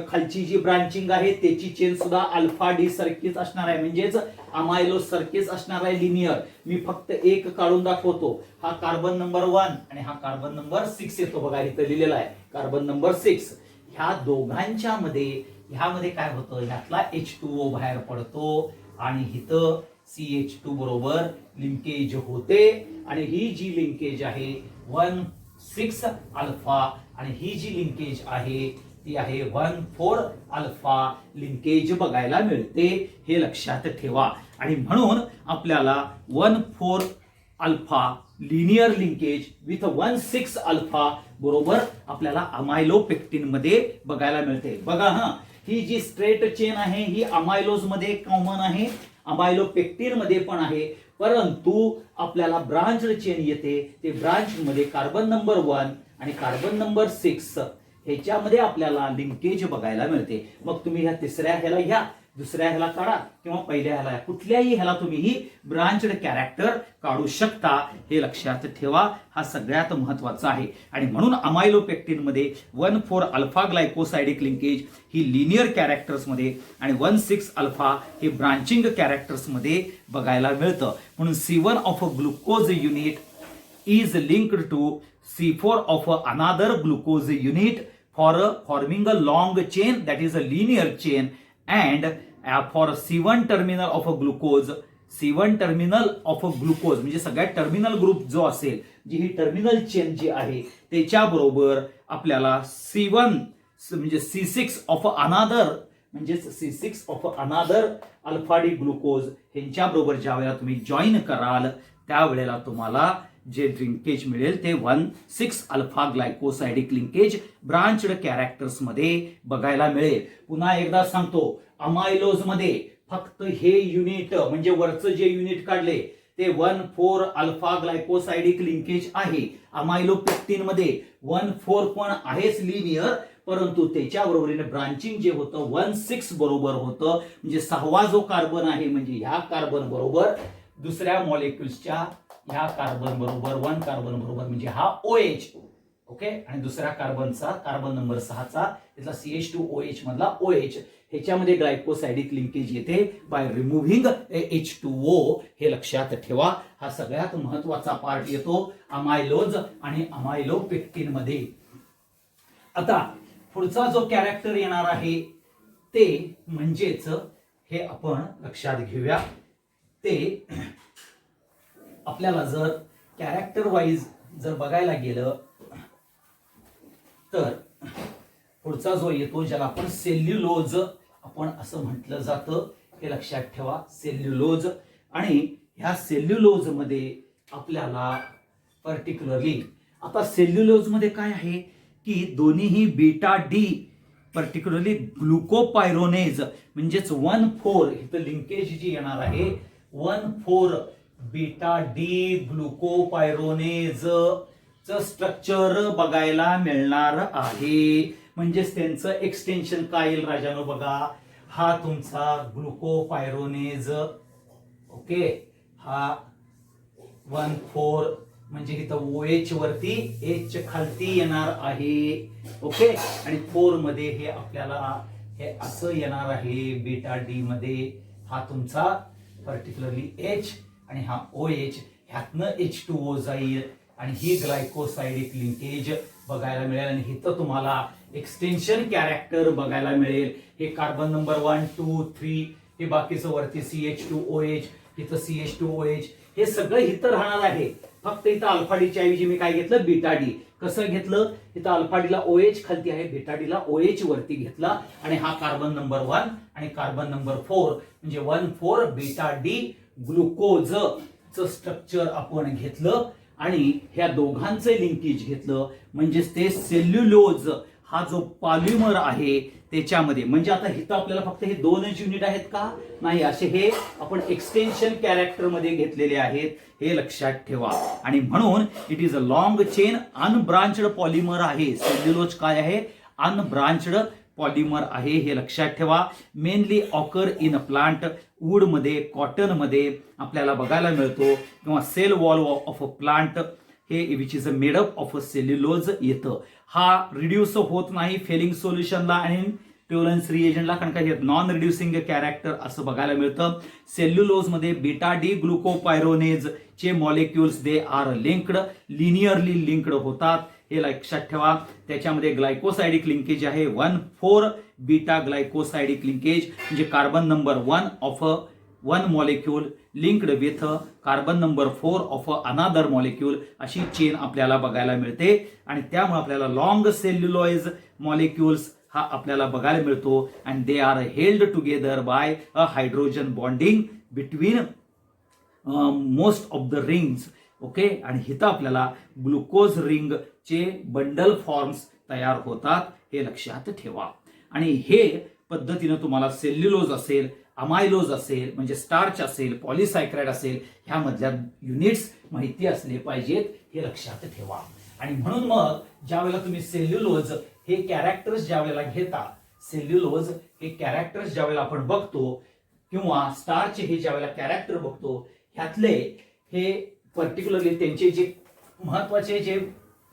Speaker 1: खालची जी ब्रांचिंग आहे त्याची चेन सुद्धा अल्फा डी सारखीच असणार आहे. म्हणजेच अमायलो सारखीच असणार आहे लिनियर. मी फक्त एक काढून दाखवतो. हा कार्बन नंबर 1 आणि हा कार्बन नंबर 6 येतो. बघा इथं लिहिलेला आहे कार्बन नंबर 6. ह्या दोघांच्या मध्ये ह्यामध्ये काय होतं? ह्यातला H2O बाहेर पडतो आणि इथं CH2 बरोबर लिंकेज होते आणि ही जी लिंकेज आहे 1,6 अल्फा आणि ही जी लिंकेज आहे ती आहे 1,4 अल्फा लिंकेज बघायला मिळते. हे लक्षात ठेवा. आणि म्हणून आपल्याला 1,4 alpha linear linkage with 1,6 alpha बरोबर आपल्याला अमायलोपेक्टिन मध्ये बघायला मिळते. बघा हा, ही जी स्ट्रेट चेन आहे ही अमायलोज मध्ये कॉमन आहे, अमायलोपेक्टिन मध्ये पण आहे. परंतु आपल्याला ब्रांच चेन येते ते ब्रांच मध्ये कार्बन नंबर 1 आणि कार्बन नंबर 6 ह्याच्यामध्ये आपल्याला लिंकेज बघायला मिळते. मग तुम्ही ह्या तिसऱ्या ह्याला घ्या दुसऱ्या ह्याला काढा किंवा पहिल्या ह्याला, कुठल्याही ह्याला तुम्ही ही ब्रांच्ड कॅरेक्टर काढू शकता, हे लक्षात ठेवा. हा सगळ्यात महत्वाचा आहे. आणि म्हणून अमायलोपेक्टिन मध्ये 1,4 अल्फा ग्लायकोसायडिक लिंकेज ही लिनियर कॅरेक्टर्स मध्ये आणि 1,6 अल्फा हे ब्रांचिंग कॅरेक्टर्स मध्ये बघायला मिळतं. म्हणून C1 of a glucose unit is linked to C4 of another glucose unit for forming a long chain, that is a linear chain, and for C1 terminal of a glucose, C1 terminal of a glucose म्हणजे सगळ्यात terminal group जो असेल, जी ही terminal chain जी आहे त्याच्या बरोबर आपल्याला C1 म्हणजे C6 of another म्हणजे C6 of another alpha D glucose ह्यांच्या बरोबर ज्या वेळेला तुम्ही जॉईन कराल त्यावेळेला तुम्हाला जे लिंकेज मिळेल ते 1,6 अल्फा ग्लायकोसायडिक लिंकेज ब्रांच्ड कॅरेक्टर्स मध्ये बघायला मिळेल. पुन्हा एकदा सांगतो, अमायलोज मध्ये फक्त हे युनिट म्हणजे वरचं जे युनिट काढले ते 1,4 अल्फा ग्लायकोसायडिक लिंकेज आहे. अमायलोपेक्टिन मध्ये 1,4 पण आहेच लिनियर, परंतु त्याच्या बरोबरीने ब्रांचिंग जे होतं 1,6 बरोबर होतं. म्हणजे 6वा जो कार्बन आहे म्हणजे ह्या कार्बन बरोबर दुसऱ्या मॉलिक्युल्सच्या ह्या कार्बन बरोबर 1 कार्बन बरोबर म्हणजे हा OH, ओके, आणि दुसऱ्या कार्बनचा कार्बन नंबर 6चा इथला CH2OH मधला OH ह्याच्यामध्ये ग्लायकोसायडिक लिंकेज येते बाय रिमुव्हिंग H2O. हे लक्षात ठेवा. हा सगळ्यात महत्वाचा पार्ट येतो अमायलोज आणि अमायलोपेक्टिन मध्ये. आता पुढचा जो कॅरेक्टर येणार आहे ते म्हणजेच हे आपण लक्षात घेऊया. ते आपल्याला जर कॅरेक्टर वाईज जर बघायला गेलं तर पुढचा जो येतो ज्याला आपण सेल्युलोज आपण असं म्हटलं जातं, हे लक्षात ठेवा. सेल्युलोज. आणि ह्या सेल्युलोज मध्ये आपल्याला पर्टिक्युलरली आता सेल्युलोज मध्ये काय आहे की दोन्हीही बीटा डी पर्टिक्युलरली ग्लुकोपायरोनेज म्हणजेच 1,4 इथं लिंकेज जी येणार आहे 1,4 बीटा डी ग्लुकोपायरोनेज च स्ट्रक्चर बघायला मिळणार आहे. म्हणजेच त्यांचं एक्सटेन्शन काय येईल राजानो बघा, हा तुमचा ग्लुकोपायरोनेज, ओके, हा 1,4 म्हणजे इथं OH वरती H खालती येणार आहे, ओके, आणि 4 मध्ये हे आपल्याला हे असं येणार आहे बीटा डी मध्ये. हा तुमचा पर्टिक्युलरली H आणि हा OH, ह्यातनं H2O जाईल आणि ही ग्लायकोसायडिक लिंकेज बघायला मिळेल. आणि इथं तुम्हाला एक्सटेन्शन कॅरेक्टर बघायला मिळेल. हे कार्बन नंबर 1, 2, 3 हे बाकीचं वरती CH2OH, इथं CH2OH, हे सगळं इथं राहणार आहे. फक्त इथं अल्फा डीच्या ऐवजी मी काय घेतलं, बीटा डी. कसं घेतलं, इथं अल्फा डीला OH खालती आहे, बीटा डीला OH वरती घेतला. आणि हा कार्बन नंबर 1 आणि कार्बन नंबर 4 म्हणजे 1,4 बीटा डी ग्लुकोज च स्ट्रक्चर आपण घेतलं आणि ह्या दोघांचं लिंकेज घेतलं. म्हणजेच ते सेल्युलोज हा जो पॉलिमर आहे त्याच्यामध्ये, म्हणजे आता इथं आपल्याला फक्त हे 2च युनिट आहेत का, नाही, असे हे आपण एक्सटेन्शन कॅरेक्टर मध्ये घेतलेले आहेत, हे लक्षात ठेवा. आणि म्हणून it is a long chain unbranched polymer आहे. सेल्युलोज काय आहे, अनब्रांच्ड पॉलिमर आहे, हे लक्षात ठेवा. Mainly occur in plant, wood मध्ये, कॉटन मध्ये आपल्याला बघायला मिळतो, किंवा cell wall of a plant हे which is a made up of a cellulose येतं. हा रिड्यूस होत नाही फेलिंग सोल्युशनला आणि प्युरन्स रिएजंटला, कारण का हे नॉन रिड्युसिंग कॅरेक्टर असं बघायला मिळतं. सेल्युलोज मध्ये बीटा डी ग्लुकोपायरोनेज चे molecules they are linked, linearly linked होतात, हे लक्षात ठेवा. त्याच्यामध्ये ग्लायकोसायडिक लिंकेज आहे 1,4 बीटा ग्लायकोसायडिक लिंकेज, म्हणजे carbon number 1 of one molecule linked with carbon number 4 of another molecule, अशी चेन आपल्याला बघायला मिळते. आणि त्यामुळे आपल्याला लॉंग सेल्युलोज मॉलिक्युल्स हा आपल्याला बघायला मिळतो. And they are held together by a hydrogen bonding between most of the rings, okay. आणि इथं आपल्याला ग्लुकोज रिंग चे बंडल फॉर्म्स तयार होतात, हे लक्षात ठेवा. आणि हे पद्धतीनं तुम्हाला सेल्युलोज असेल, अमायलोज असेल म्हणजे स्टार्च असेल, पॉलिसायक्राइड असेल, ह्यामधल्या युनिट्स माहिती असले पाहिजेत, हे लक्षात ठेवा. आणि म्हणून मग ज्या वेळेला तुम्ही सेल्युलोज हे कॅरेक्टर्स ज्या वेळेला घेता सेल्युलोज हे कॅरेक्टर्स ज्यावेळेला आपण बघतो किंवा स्टार्च हे ज्यावेळेला कॅरेक्टर बघतो, ह्यातले हे पर्टिक्युलरली त्यांचे जे महत्वाचे जे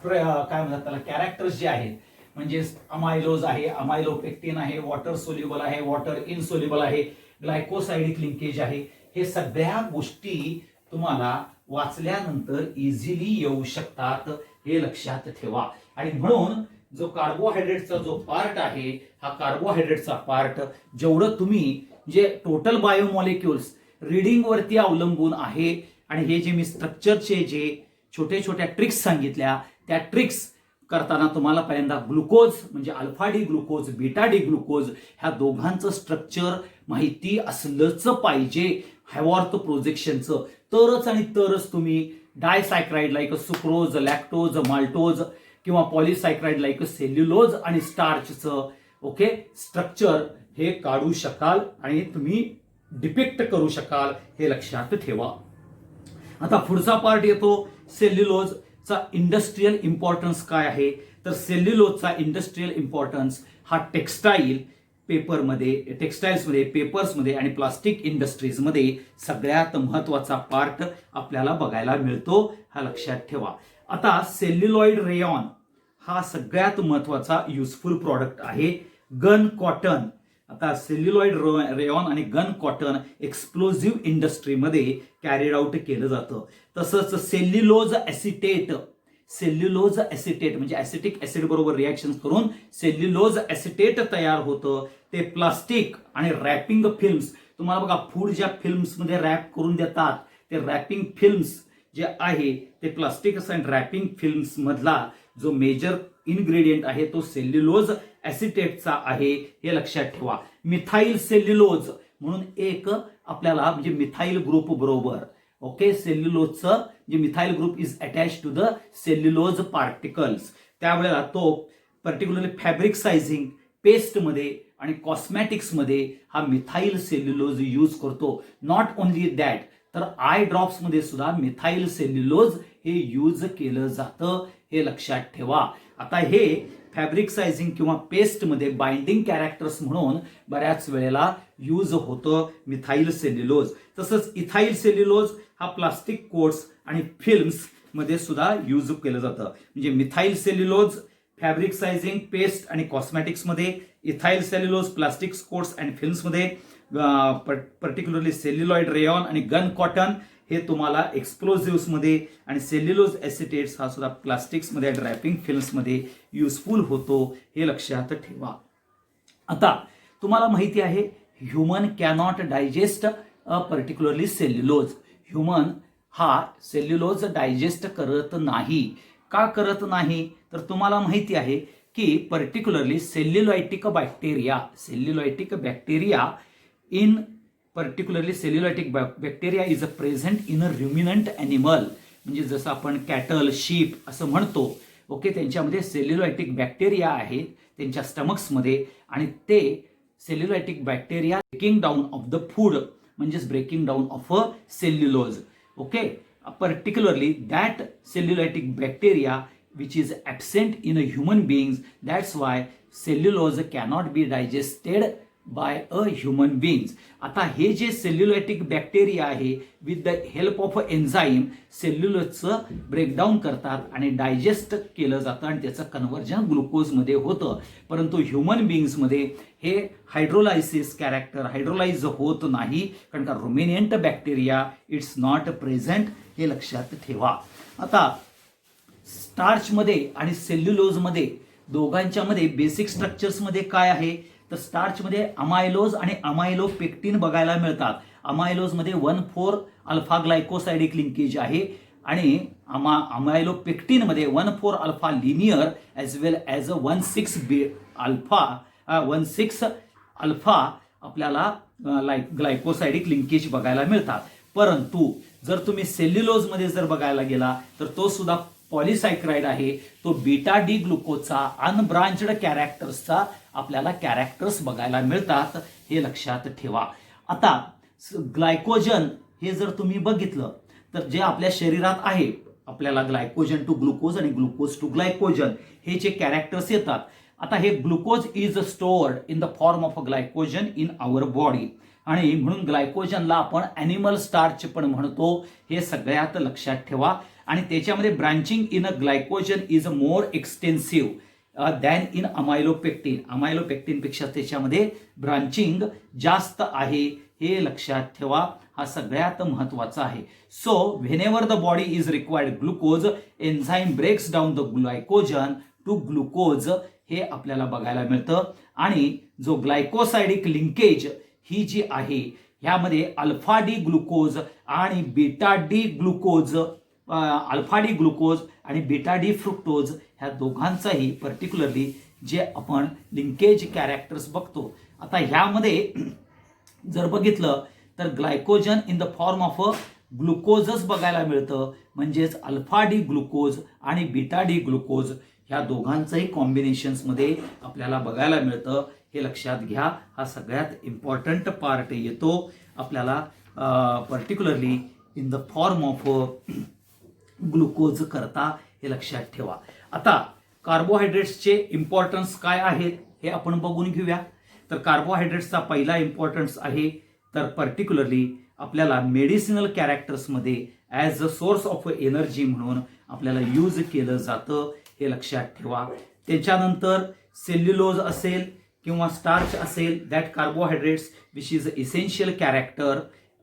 Speaker 1: काय म्हणतात त्याला कॅरेक्टर्स जे आहेत, म्हणजे अमायलोज आहे, अमायलोपेक्टिन आहे, वॉटर सोल्युबल आहे, वॉटर इनसोल्युबल आहे, ग्लायकोसाइडिक लिंकेज आहे, हे सगळ्या गोष्टी तुम्हाला वाचल्यानंतर इझिली येऊ शकतात, हे लक्षात ठेवा. आणि म्हणून जो कार्बोहायड्रेटचा जो पार्ट आहे, हा कार्बोहायड्रेटचा पार्ट जेवढं तुम्ही जे टोटल बायोमॉलिक्युल्स रीडिंग वरती अवलंबून आहे, आणि हे जे मी स्ट्रक्चरचे जे छोटे छोट्या ट्रिक्स सांगितल्या, त्या ट्रिक्स करताना तुम्हाला पहिल्यांदा ग्लुकोज म्हणजे alpha D glucose, beta D glucose ह्या दोघांचं स्ट्रक्चर माहिती असलंच पाहिजे हॅवॉर्थ प्रोजेक्शनचं, तरच आणि तरच तुम्ही डायसायक्राइड लाईक सुक्रोज, लॅक्टोज, माल्टोज किंवा पॉलिसायक्राइड लाईक सेल्युलोज आणि स्टार्चचं ओके स्ट्रक्चर हे काढू शकाल आणि तुम्ही डिपिक्ट करू शकाल, हे लक्षात ठेवा. आता पुढचा पार्ट येतो सेल्युलोजचा इंडस्ट्रियल इम्पॉर्टन्स काय आहे. तर सेल्युलोजचा इंडस्ट्रियल इम्पॉर्टन्स हा टेक्स्टाईल पेपरमध्ये, टेक्स्टाईल्समध्ये, पेपर्समध्ये आणि प्लास्टिक इंडस्ट्रीजमध्ये सगळ्यात महत्वाचा पार्ट आपल्याला बघायला मिळतो, हा लक्षात ठेवा. आता सेल्युलॉइड रेयॉन हा सगळ्यात महत्वाचा युजफुल प्रॉडक्ट आहे. गन कॉटन, आता सेल्युलॉइड रेयॉन आणि गन कॉटन एक्सप्लोजिव्ह इंडस्ट्रीमध्ये कॅरीड आउट केलं जातं. तसंच सेल्युलोज ॲसिटेट म्हणजे ॲसिटिक ॲसिड बरोबर रिॲक्शन करून सेल्युलोज ॲसिटेट तयार होतं. ते प्लास्टिक आणि रॅपिंग फिल्म्स, तुम्हाला बघा फूड ज्या फिल्म्समध्ये रॅप करून देतात, ते रॅपिंग फिल्म्स जे आहे ते प्लास्टिक अँड रॅपिंग फिल्म्स मधला जो मेजर इन्ग्रेडियंट आहे तो सेल्युलोज ॲसिटेटचा आहे, हे लक्षात ठेवा. मिथाइल सेल्युलोज म्हणून एक आपल्याला म्हणजे मिथाइल ग्रुप बरोबर ओके सेल्युलोजचं जे methyl group is attach to the cellulose particles, त्यावेळेला तो पर्टिक्युलरली फॅब्रिक सायझिंग पेस्टमध्ये आणि कॉस्मॅटिक्समध्ये हा मिथाइल सेल्युलोज यूज करतो. नॉट ओनली दॅट, तर आय ड्रॉप्समध्ये सुद्धा मिथाइल सेल्युलोज हे यूज केलं जातं, हे लक्षात ठेवा. आता हे फॅब्रिक सायझिंग किंवा पेस्टमध्ये बाइंडिंग कॅरेक्टर्स म्हणून बऱ्याच वेळेला यूज होतं मिथाइल सेल्युलोज. तसंच इथाइल सेल्युलोज हा प्लास्टिक कोट्स आणि फिल्म्स मध्ये सुद्धा यूज केलं जातं. म्हणजे methyl cellulose fabric sizing, paste आणि कॉस्मॅटिक्समध्ये, ethyl cellulose plastic coats and फिल्म्समध्ये, पर्टिक्युलरली सेल्युलॉइड रेयॉन आणि गन कॉटन हे तुम्हाला एक्सप्लोजिव्समध्ये, आणि सेल्युलोज ॲसिटेट्स हा सुद्धा प्लास्टिक्समध्ये आणि रॅपिंग फिल्म्समध्ये युजफुल होतो, हे लक्षात ठेवा. आता तुम्हाला माहिती आहे human cannot digest particularly cellulose. Human हा सेल्युलोज डायजेस्ट करत नाही. का करत नाही, तर तुम्हाला माहिती आहे की particularly cellulolytic bacteria in particularly cellulolytic bacteria is a present in a ruminant animal, म्हणजे जसं आपण कॅटल, शीप असं म्हणतो ओके, त्यांच्यामध्ये सेल्युलायटिक बॅक्टेरिया आहेत त्यांच्या स्टमक्समध्ये, आणि ते cellulolytic bacteria breaking down of the food म्हणजेच breaking down of a cellulose okay. Particularly that cellulolytic bacteria which is absent in a human beings, that's why cellulose cannot be digested by a human beings. आता हे जे cellulolytic bacteria आहे with the help of enzyme सेल्युलोजचं breakdown करतात आणि digest केलं जातं आणि त्याचं कन्व्हर्जन ग्लुकोजमध्ये होतं. परंतु ह्युमन बिंग्समध्ये हे हायड्रोलायसिस हायड्रोलाइज होत नाही, कारण का रुमिनेंट बॅक्टेरिया इट्स नॉट प्रेझेंट, हे लक्षात ठेवा. आता स्टार्चमध्ये आणि सेल्युलोजमध्ये दोघांच्यामध्ये बेसिक स्ट्रक्चर्समध्ये काय आहे, तर स्टार्चमध्ये अमायलोज आणि अमायलोपेक्टिन बघायला मिळतात. अमायलोजमध्ये 1,4 अल्फा ग्लायकोसाइडिक लिंकेज आहे आणि अमायलोपेक्टिनमध्ये 1,4 alpha linear as well as a 1,6 alpha आपल्याला ग्लायकोसाइडिक लिंकेज बघायला मिळतात. परंतु जर तुम्ही सेल्युलोजमध्ये जर बघायला गेला तर तो सुद्धा पॉलिसायक्राइड आहे, तो बीटा डी ग्लुकोजचा अनब्रांच्ड कॅरेक्टर्सचा आपल्याला कॅरेक्टर्स बघायला मिळतात, हे लक्षात ठेवा. आता ग्लायकोजन हे जर तुम्ही बघितलं तर जे आपल्या शरीरात आहे, आपल्याला ग्लायकोजन टू ग्लुकोज आणि ग्लुकोज टू ग्लायकोजन हे जे कॅरेक्टर्स येतात, आता हे glucose is stored in the form of a glycogen in our body, आणि म्हणून ग्लायकोजनला आपण ॲनिमल स्टार्च पण म्हणतो, हे सगळ्यात लक्षात ठेवा. आणि त्याच्यामध्ये branching in a glycogen is more extensive than in amylopectin. अमायलोपेक्टिनपेक्षा त्याच्यामध्ये ब्रांचिंग जास्त आहे, हे लक्षात ठेवा. हा सगळ्यात महत्वाचा आहे. So whenever the body is required glucose, enzyme breaks down the glycogen to glucose, हे आपल्याला बघायला मिळतं. आणि जो ग्लायकोसायडिक लिंकेज ही जी आहे, ह्यामध्ये अल्फा डी ग्लुकोज आणि beta D glucose, alpha D glucose आणि बीटा डी फ्रुक्टोज, ह्या दोघांचाही पर्टिक्युलरली जे आपण लिंकेज कॅरेक्टर्स बघतो. आता ह्यामध्ये जर बघितलं तर glycogen in the form of a ग्लुकोजच बघायला मिळतं, म्हणजेच अल्फा डी ग्लुकोज आणि बीटा डी ग्लुकोज ह्या दोघांचंही कॉम्बिनेशन्समध्ये आपल्याला बघायला मिळतं. हे लक्षात घ्या, हा सगळ्यात इम्पॉर्टंट पार्ट येतो आपल्याला particularly in the form of glucose करता, हे लक्षात ठेवा. आता कार्बोहायड्रेट्सचे इम्पॉर्टन्स काय आहेत हे आपण बघून घेऊया. तर कार्बोहायड्रेट्सचा पहिला इम्पॉर्टन्स आहे तर पर्टिक्युलरली आपल्याला मेडिसिनल कॅरेक्टर्समध्ये as a source of energy म्हणून आपल्याला यूज केलं जातं, हे लक्षात ठेवा. त्याच्यानंतर सेल्युलोज असेल किंवा स्टार्च असेल, that carbohydrates which is essential character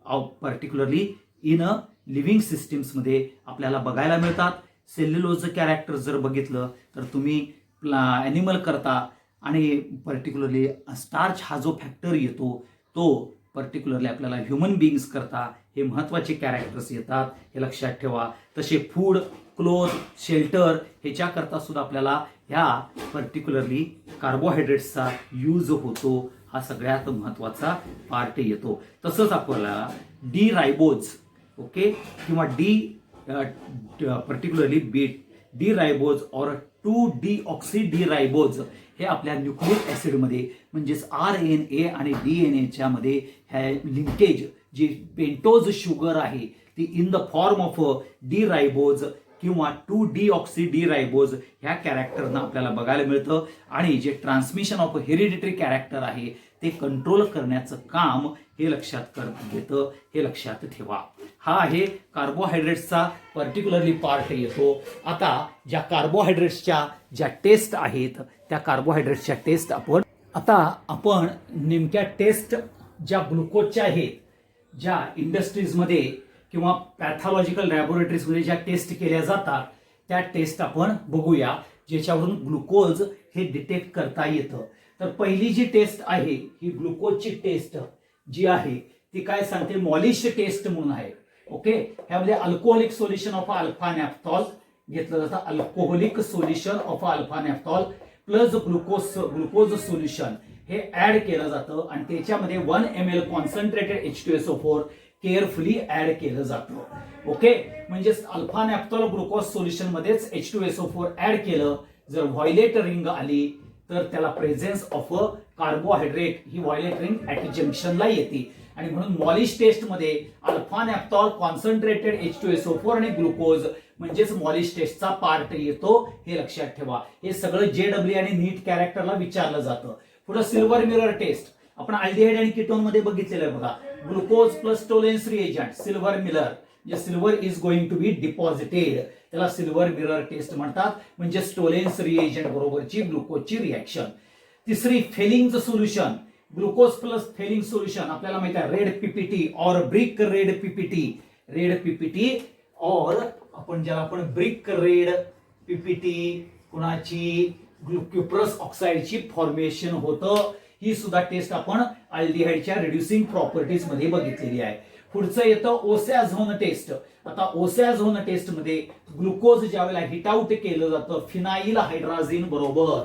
Speaker 1: of particularly in a living सिस्टीम्समध्ये आपल्याला बघायला मिळतात. सेल्युलोजचं कॅरेक्टर जर बघितलं तर तुम्ही ॲनिमल करता, आणि पर्टिक्युलरली स्टार्च हा जो फॅक्टर येतो तो पर्टिक्युलरली आपल्याला ह्युमन बिईंग्स करता हे महत्त्वाचे कॅरेक्टर्स येतात, हे लक्षात ठेवा. तसे फूड, क्लोथ, शेल्टर ह्याच्याकरता सुद्धा आपल्याला ह्या पर्टिक्युलरली कार्बोहायड्रेट्सचा यूज होतो, हा सगळ्यात महत्त्वाचा पार्ट येतो. तसंच आपल्याला डी रायबोज, ओके, किंवा पर्टिक्युलरली डी रायबोज और 2-डीऑक्सी डी रायबोज हे आपल्या न्यूक्लिक ॲसिडमध्ये म्हणजेच RNA आणि DNA मध्ये ह्या लिंकेज जी पेंटोज शुगर आहे ती in the form of D ribose किंवा 2-डीऑक्सी डी रायबोज ह्या कॅरेक्टरनं आपल्याला बघायला मिळतं. आणि जे ट्रान्समिशन ऑफ हेरिडिटरी कॅरेक्टर आहे ते कंट्रोल करण्याचं काम हे लक्षात घेतं, हे लक्षात ठेवा. हा आहे कार्बोहायड्रेट्सचा पर्टिक्युलरली पार्ट येतो. आता ज्या कार्बोहायड्रेट्सच्या ज्या टेस्ट आहेत त्या कार्बोहायड्रेट्सच्या टेस्ट आपण नेमक्या टेस्ट ज्या ग्लुकोजच्या आहेत, ज्या इंडस्ट्रीजमध्ये किंवा पॅथॉलॉजिकल लॅबोरेटरीजमध्ये ज्या टेस्ट केल्या जातात त्या टेस्ट आपण बघूया, ज्याच्यावरून ग्लुकोज हे डिटेक्ट करता येतं. तर पहिली जी टेस्ट आहे ही ग्लुकोजची टेस्ट जी आहे ती काय सांगते, मॉलिश टेस्ट म्हणून आहे. ओके, ह्यामध्ये alcoholic solution of alpha naphthol घेतलं जातं. Alcoholic solution of alpha naphthol plus glucose solution हे ऍड केलं जातं आणि त्याच्यामध्ये 1 ml concentrated H2SO4 carefully add केलं जातं. ओके, म्हणजे अल्फा नॅफ्थॉल ग्लुकोज सोल्युशन मध्येच H2SO4 ऍड केलं. जर व्हायलेट रिंग आली तर त्याला प्रेझेन्स ऑफ कार्बोहायड्रेट ही व्हायलेट रिंग ऍट जंक्शनला येते. आणि म्हणून मॉलिश टेस्ट मध्ये अल्फा नॅफ्थॉल कॉन्सन्ट्रेटेड H2SO4 आणि ग्लुकोज म्हणजेच मॉलिश टेस्टचा पार्ट येतो, हे लक्षात ठेवा. हे सगळं JEE आणि नीट कॅरेक्टरला विचारलं जातं. पुढे सिल्वर मिरर टेस्ट आपण अल्डिहाइड आणि कीटोन मध्ये बघितलेलं आहे बघा. Glucose plus Tollens reagent silver mirror, म्हणजे silver is going to be deposited, त्याला सिल्वर मिरर टेस्ट म्हणतात. म्हणजे टोलेन्स रिएजंट बरोबरची ग्लुकोजची रिएक्शन. तिसरी Fehling solution, glucose plus Fehling solution आपल्याला माहिती आहे रेड पीपीटी और ब्रिक रेड पीपीटी और आपण ज्याला आपण ब्रिक रेड पीपीटी कुणाची ग्लुकोप्रस ऑक्साइडची फॉर्मेशन होतं. ही सुद्धा टेस्ट आपण अल्डिहाइडच्या रिड्युसिंग प्रॉपर्टीज मध्ये बघितलेली आहे. पुढचं येतं ओसॅझोन टेस्ट. आता ओसॅझोन टेस्ट मध्ये ग्लुकोज ज्यावेळेला हिट आउट केलं जातं फिनाइल हायड्राझिन बरोबर.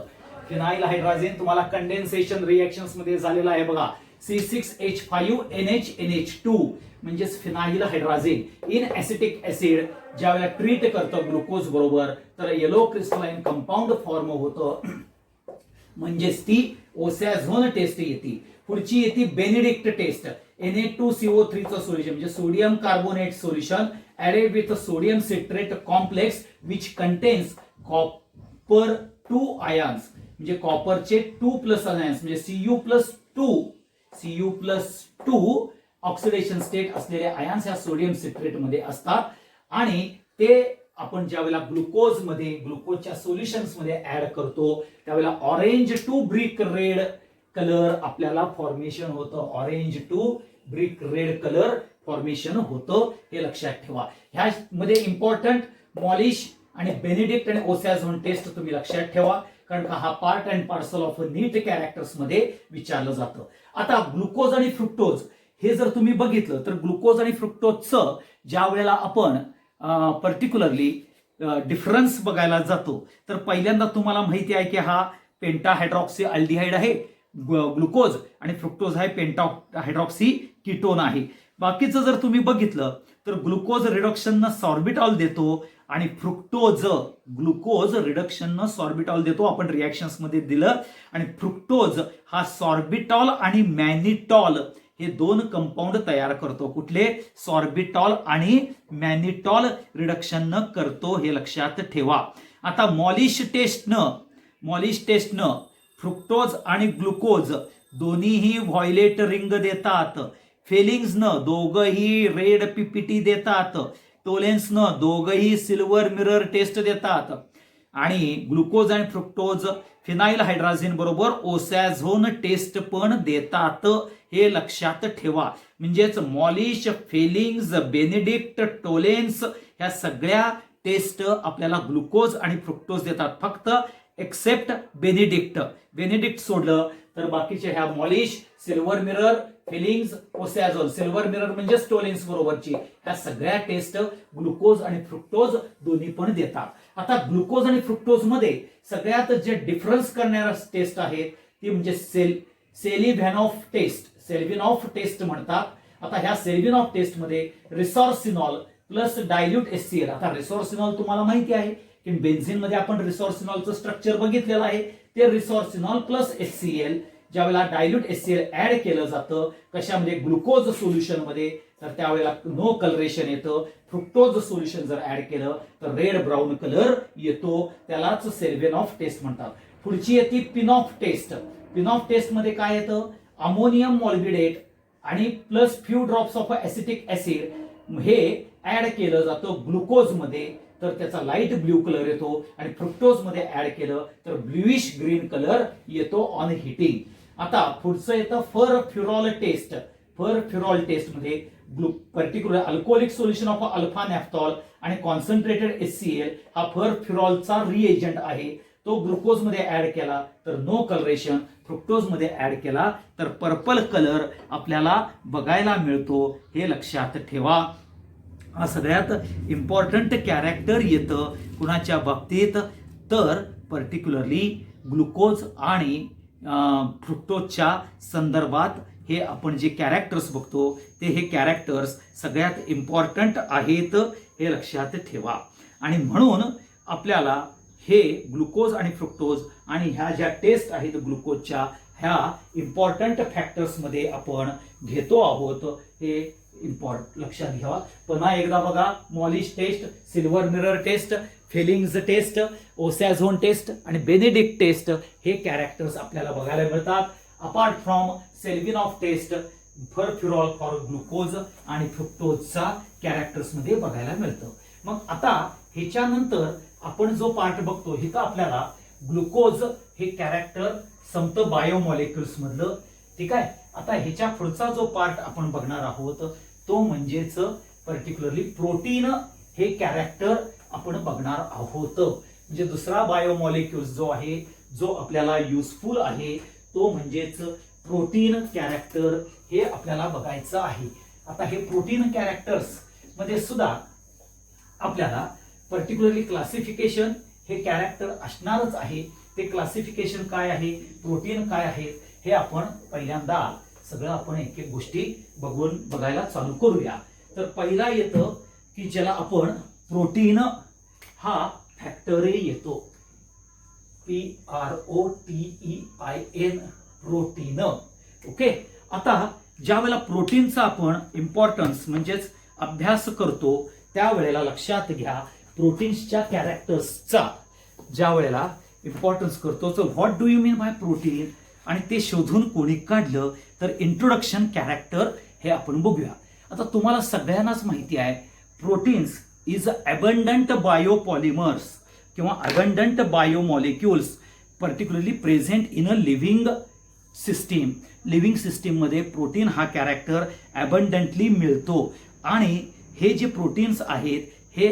Speaker 1: फिनाइल हायड्राझिन तुम्हाला कंडेन्सेशन रिएक्शन्स मध्ये झालेला आहे बघा. C6H5NH2 म्हणजेच फिनाइल हायड्राझिन इन ऍसिटिक ऍसिड ज्यावेळेला ट्रीट करतं ग्लुकोज बरोबर तर येलो क्रिस्टलाइन कंपाऊंड फॉर्म होतं, म्हणजेच ती ओसॅझोन टेस्ट येते. पुढची येते बेनेडिक्ट टेस्ट. Na2CO3 चं सोल्युशन म्हणजे sodium carbonate solution added with sodium citrate complex which contains copper 2 ions. म्हणजे कॉपरचे 2+ आयन्स म्हणजे Cu+2 ऑक्सिडेशन स्टेट असलेले आयन्स ह्या सोडियम सिट्रेट मध्ये असतात आणि ते आपण ज्यावेळेला ग्लुकोजच्या सोल्युशन्स मध्ये ऍड करतो त्यावेळेला orange to brick red colour आपल्याला फॉर्मेशन होतं. Orange to brick red colour formation होतं हे लक्षात ठेवा. ह्यामध्ये इम्पॉर्टंट मॉलिश आणि बेनेडिक्ट आणि ओसॅझोन टेस्ट तुम्ही लक्षात ठेवा कारण का हा पार्ट अँड पार्सल ऑफ नीट कॅरेक्टर्स मध्ये विचारलं जातं. आता ग्लुकोज आणि फ्रुक्टोज हे जर तुम्ही बघितलं तर ग्लुकोज आणि फ्रुक्टोजचं ज्या वेळेला आपण पर्टिक्युलरली डिफरन्स बघायला जातो तर पहिल्यांदा तुम्हाला माहिती आहे की हा पेंटा हायड्रॉक्सी अल्डिहाइड आहे ग्लुकोज आणि फ्रुक्टोज हा पेंटा हायड्रॉक्सी कीटोन आहे. बाकीचं जर तुम्ही बघितलं तर ग्लुकोज रिडक्शननं सॉर्बिटॉल देतो आणि ग्लुकोज रिडक्शननं सॉर्बिटॉल देतो. आपण रिॲक्शन्स मध्ये दिलं आणि फ्रुक्टोज हा सॉर्बिटॉल आणि मॅनिटॉल हे 2 कंपाऊंड तयार करतो. कुठले? सॉर्बिटॉल आणि मॅनिटॉल रिडक्शननं करतो हे लक्षात ठेवा. आता मॉलिश टेस्टनं फ्रुक्टोज आणि ग्लुकोज दोन्हीही व्हायलेट रिंग देतात. फेलिंग्सनं दोघंही रेड पीपीटी देतात. टोलेन्सनं दोघंही सिल्वर मिरर टेस्ट देतात आणि ग्लुकोज आणि फ्रुक्टोज फिनाइल हायड्राझिन बरोबर ओसॅझोन टेस्ट पण देतात हे लक्षात ठेवा. म्हणजेच मॉलिश, फेलिंग्स, बेनेडिक्ट, टोलेन्स ह्या सगळ्या टेस्ट आपल्याला ग्लुकोज आणि फ्रुक्टोज देतात. फक्त एक्सेप्ट बेनेडिक्ट सोडलं तर बाकीचे ह्या Molisch, silver mirror, Fehling's, osazone, silver mirror म्हणजे टोलेन्स बरोबरची ह्या सगळ्या टेस्ट ग्लुकोज आणि फ्रुक्टोज दोन्ही पण देतात. आता ग्लुकोज आणि फ्रुक्टोज मध्ये सगळ्यात जे डिफरन्स करणाऱ्या टेस्ट आहेत ती म्हणजे सेल्व्हिनॉफ टेस्ट म्हणतात. आता ह्या सेल्व्हिनॉफ टेस्ट मध्ये रिसॉर्सिनॉल प्लस डायल्यूट HCl. आता रिसॉर्सिनॉल तुम्हाला माहिती आहे की बेन्झिन मध्ये आपण रिसॉर्सिनॉलचं स्ट्रक्चर बघितलेलं आहे. ते रिसॉर्सिनॉल प्लस HCl ज्यावेळेला डायल्यूट HCl ऍड केलं जातं कशामध्ये? ग्लुकोज सोल्युशन मध्ये तर त्यावेळेला नो कलरेशन येतं. फ्रुक्टोज सोल्युशन जर ऍड केलं तर रेड ब्राऊन कलर येतो. त्यालाच सेल्व्हिनॉफ टेस्ट म्हणतात. पुढची येते पिनॉफ टेस्ट. पिनॉफ टेस्ट मध्ये काय येतं? अमोनियम मॉल्बिडेट आणि plus few drops of acetic acid हे ऍड केलं जातं ग्लुकोज मध्ये तर त्याचा लाईट ब्ल्यू कलर येतो आणि फ्रुक्टोज मध्ये ऍड केलं तर ब्ल्यूइश ग्रीन कलर येतो ऑन हिटिंग. आता पुढचं येतं फरफ्युरॉल टेस्ट. फरफ्युरॉल टेस्ट मध्ये particular alcoholic solution of alpha naphthol आणि कॉन्सन्ट्रेटेड HCl हा फरफ्युरॉलचा रिएजंट आहे. तो ग्लुकोज मध्ये ऍड केला तर नो कलरेशन, फ्रुक्टोज मध्ये ऍड केला तर पर्पल कलर आपल्याला बघायला मिळतो हे लक्षात ठेवा. हा सगळ्यात इम्पॉर्टंट कॅरेक्टर येतं कुणाच्या बाबतीत तर पर्टिक्युलरली ग्लुकोज आणि फ्रुक्टोजच्या संदर्भात हे आपण जे कॅरेक्टर्स बघतो ते हे कॅरेक्टर्स सगळ्यात इम्पॉर्टंट आहेत हे लक्षात ठेवा. आणि म्हणून आपल्याला हे ग्लुकोज आणि फ्रुक्टोज आणि ह्या ज्या टेस्ट आहेत ग्लुकोजच्या ह्या इम्पॉर्टंट फॅक्टर्स मध्ये आपण घेतो आहोत हे लक्षात घ्यावा. पुन्हा एकदा बघा. Molisch test, silver mirror test, Fehling's test, osazone test आणि बेनेडिक्ट टेस्ट हे कॅरेक्टर्स आपल्याला बघायला मिळतात. Apart from Seliwanoff test furfural for glucose आणि फ्रुक्टोजचा कॅरेक्टर्स मध्ये बघायला मिळतं. मग आता ह्याच्यानंतर आपण जो पार्ट बघतो इथं आपल्याला ग्लुकोज हे कॅरेक्टर संपतं बायोमॉलिक्युल्स मधलं. ठीक आहे. आता ह्याच्या पुढचा जो पार्ट आपण बघणार आहोत तो म्हणजेच पर्टिक्युलरली प्रोटीन हे कॅरेक्टर आपण बघणार आहोत. म्हणजे दुसरा बायोमॉलिक्युल्स जो आहे जो आपल्याला युजफुल आहे तो म्हणजेच प्रोटीन कॅरेक्टर हे आपल्याला बघायचं आहे. आता हे प्रोटीन कॅरेक्टर्स मध्ये सुद्धा आपल्याला पर्टिक्युलरली क्लासिफिकेशन हे कॅरेक्टर असणारच आहे. ते क्लासिफिकेशन काय आहे, प्रोटीन काय आहे हे आपण पहिल्यांदा सगळं आपण एक एक गोष्टी बघायला चालू करूया. तर पहिला येतं की ज्याला आपण प्रोटीन हा फॅक्टर येतो. PROTEIN protein. ओके. आता ज्या वेळेला प्रोटीनचा आपण इम्पॉर्टन्स म्हणजेच अभ्यास करतो त्यावेळेला लक्षात घ्या प्रोटीन्सच्या कॅरेक्टर्सचा ज्या वेळेला इम्पॉर्टन्स करतो. तर what do you mean by protein, आणि ते शोधून कोणी काढलं तर इंट्रोडक्शन कॅरेक्टर हे आपण बघूया. आता तुम्हाला सगळ्यांनाच माहिती आहे प्रोटीन्स इज अबंडंट बायोपॉलिमर्स किंवा abundant biomolecules particularly present in a living system. Living सिस्टीममध्ये प्रोटीन हा कॅरेक्टर अबंडंटली मिळतो. आणि हे जे प्रोटीन्स आहेत हे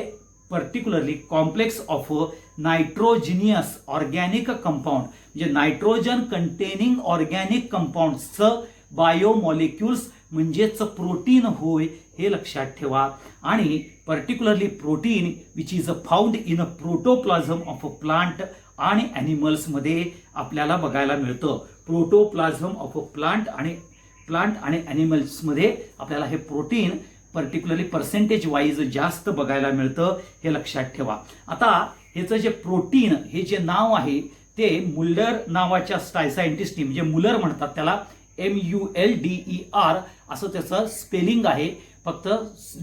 Speaker 1: particularly complex of nitrogenous organic compound, म्हणजे नायट्रोजन कंटेनिंग ऑर्गॅनिक कंपाऊंड्सचं बायोमॉलिक्युल्स म्हणजेच प्रोटीन होय, हे लक्षात ठेवा. आणि particularly protein which is found in a protoplasm of a plant आणि ॲनिमल्समध्ये आपल्याला बघायला मिळतं. प्रोटोप्लाझम ऑफ अ प्लांट आणि ॲनिमल्समध्ये आपल्याला हे प्रोटीन पर्टिक्युलरली पर्सेंटेज वाईज जास्त बघायला मिळतं, हे लक्षात ठेवा. आता ह्याचं जे प्रोटीन हे जे नाव आहे ते मुल्लर नावाच्या सायंटिस्टनी, म्हणजे मुलर म्हणतात त्याला, MULDER असं त्याचं स्पेलिंग आहे. फक्त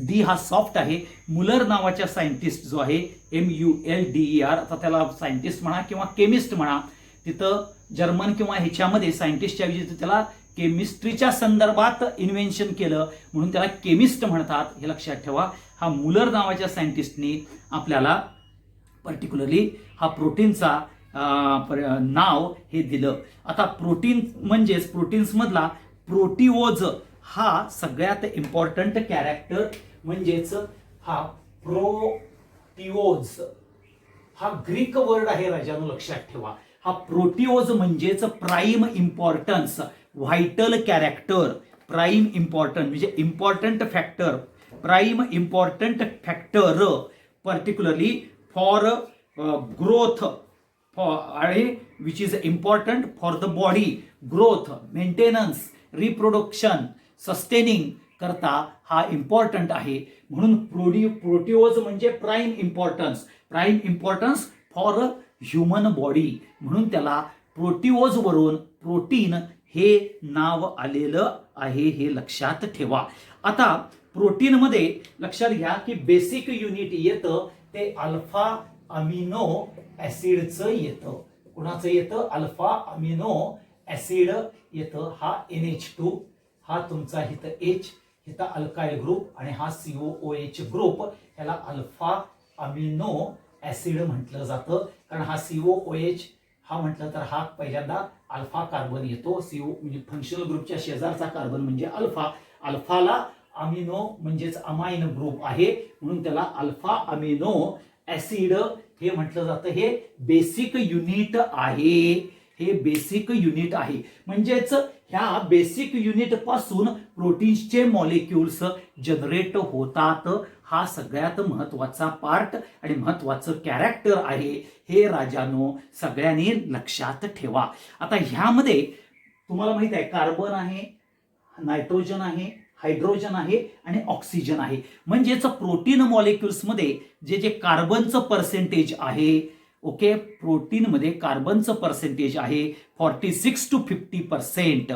Speaker 1: डी हा सॉफ्ट आहे. मुलर नावाच्या सायंटिस्ट जो आहे MULDER, आता त्याला सायंटिस्ट म्हणा किंवा केमिस्ट म्हणा, तिथं जर्मन किंवा ह्याच्यामध्ये सायंटिस्टच्या ऐवजी त्याला केमिस्ट्रीच्या संदर्भात इन्व्हेन्शन केलं म्हणून त्याला केमिस्ट म्हणतात, हे लक्षात ठेवा. हा मुलर नावाच्या सायंटिस्टनी आपल्याला पर्टिक्युलरली हा प्रोटीनचा नाव हे दिलं. आता प्रोटीन म्हणजेच प्रोटीन्समधला प्रोटीओज हा सगळ्यात इम्पॉर्टंट कॅरेक्टर, म्हणजेच हा प्रोटीओज हा ग्रीक वर्ड आहे राजानो, लक्षात ठेवा. हा प्रोटीओज म्हणजेच prime importance, vital character, prime important म्हणजे important factor, prime important factor particularly for growth आणि which is important for the body growth, maintenance, reproduction, sustaining करता हा इम्पॉर्टंट आहे. म्हणून प्रोटीओज म्हणजे prime importance for human body, म्हणून त्याला प्रोटीओज वरून प्रोटीन हे नाव आलेलं आहे, हे लक्षात ठेवा. आता प्रोटीनमध्ये लक्षात घ्या की बेसिक युनिट येतं ते अल्फा अमिनो ऍसिडचं येतं. कुणाचं येतं? अल्फा अमिनो ऍसिड येतं. हा NH2, हा तुमचा इथं H, इथं अल्काइल ग्रुप, आणि हा COOH ग्रुप, याला अल्फा अमिनो ऍसिड म्हटलं जातं. कारण हा COOH हा म्हटलं तर हा पहिल्यांदा अल्फा कार्बन येतो. CO म्हणजे फंक्शनल ग्रुपच्या शेजारचा कार्बन म्हणजे अल्फा. अल्फाला अमिनो म्हणजेच अमाइन ग्रुप आहे म्हणून त्याला अल्फा अमिनो ऍसिड हे म्हटलं जातं. हे बेसिक युनिट आहे, हे बेसिक युनिट आहे. म्हणजेच ह्या बेसिक युनिट पासून प्रोटीन्सचे मॉलिक्युल्स जनरेट होतात. हा सगळ्यात महत्वाचा पार्ट आणि महत्वाचं कॅरेक्टर आहे, हे राजानो सगळ्यांनी लक्षात ठेवा. आता ह्यामध्ये तुम्हाला माहित आहे कार्बन आहे, नायट्रोजन आहे, हायड्रोजन आहे आणि ऑक्सिजन आहे. म्हणजेच प्रोटीन मॉलिक्युल्स मध्ये जे कार्बनचं पर्सेंटेज आहे, ओके, प्रोटीन मध्ये कार्बनचं पर्सेंटेज आहे 46 to 50%.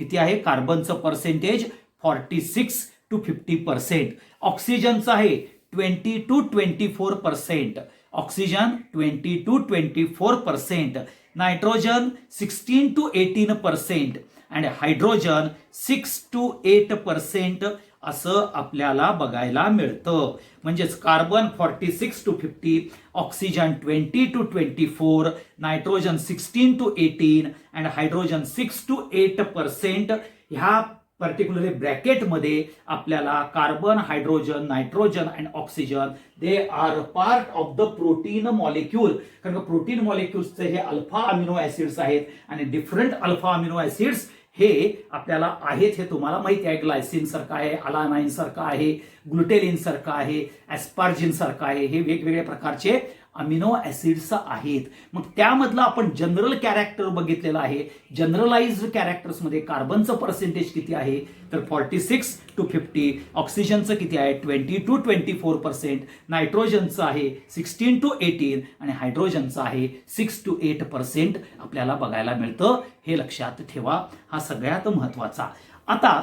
Speaker 1: किती आहे कार्बनचं पर्सेंटेज? 46 to 50%. ऑक्सिजनचं आहे 20 to 24%. Oxygen 20 to 24%. Nitrogen 16 to 18% आणि हायड्रोजन 6 to 8% असं आपल्याला बघायला मिळतं. म्हणजेच carbon 46 to 50, oxygen 20 to 24, nitrogen 16 to 18 आणि हायड्रोजन 6 to 8%. ह्या पर्टिक्युलरली ब्रॅकेटमध्ये आपल्याला कार्बन, हायड्रोजन, नायट्रोजन आणि oxygen they are part of the protein molecule. कारण प्रोटीन मॉलिक्युल्सचे हे अल्फा अमिनो ऍसिड्स आहेत आणि डिफरंट अल्फा अमिनो ऍसिड्स हे आपल्याला आहेत हे तुम्हाला माहिती आहे. ग्लायसिन सारखं आहे, अलानाइन सारखं आहे, ग्लुटेलिन सारखं आहे, ऍस्पार्जिन सारखं आहे. हे वेगवेगळ्या प्रकारचे अमिनो ऍसिड्स आहेत. मग त्यामधलं आपण जनरल कॅरेक्टर बघितलेलं आहे. जनरलाइज्ड कॅरेक्टर्स मध्ये कार्बनचं पर्सेंटेज किती आहे तर 46 to 50, ऑक्सिजनचं किती आहे 20 to 24%, नायट्रोजनचं आहे 16 to 18 आणि हायड्रोजनचं आहे 6 to 8% आपल्याला बघायला मिळतं. हे लक्षात ठेवा, हा सगळ्यात महत्वाचा. आता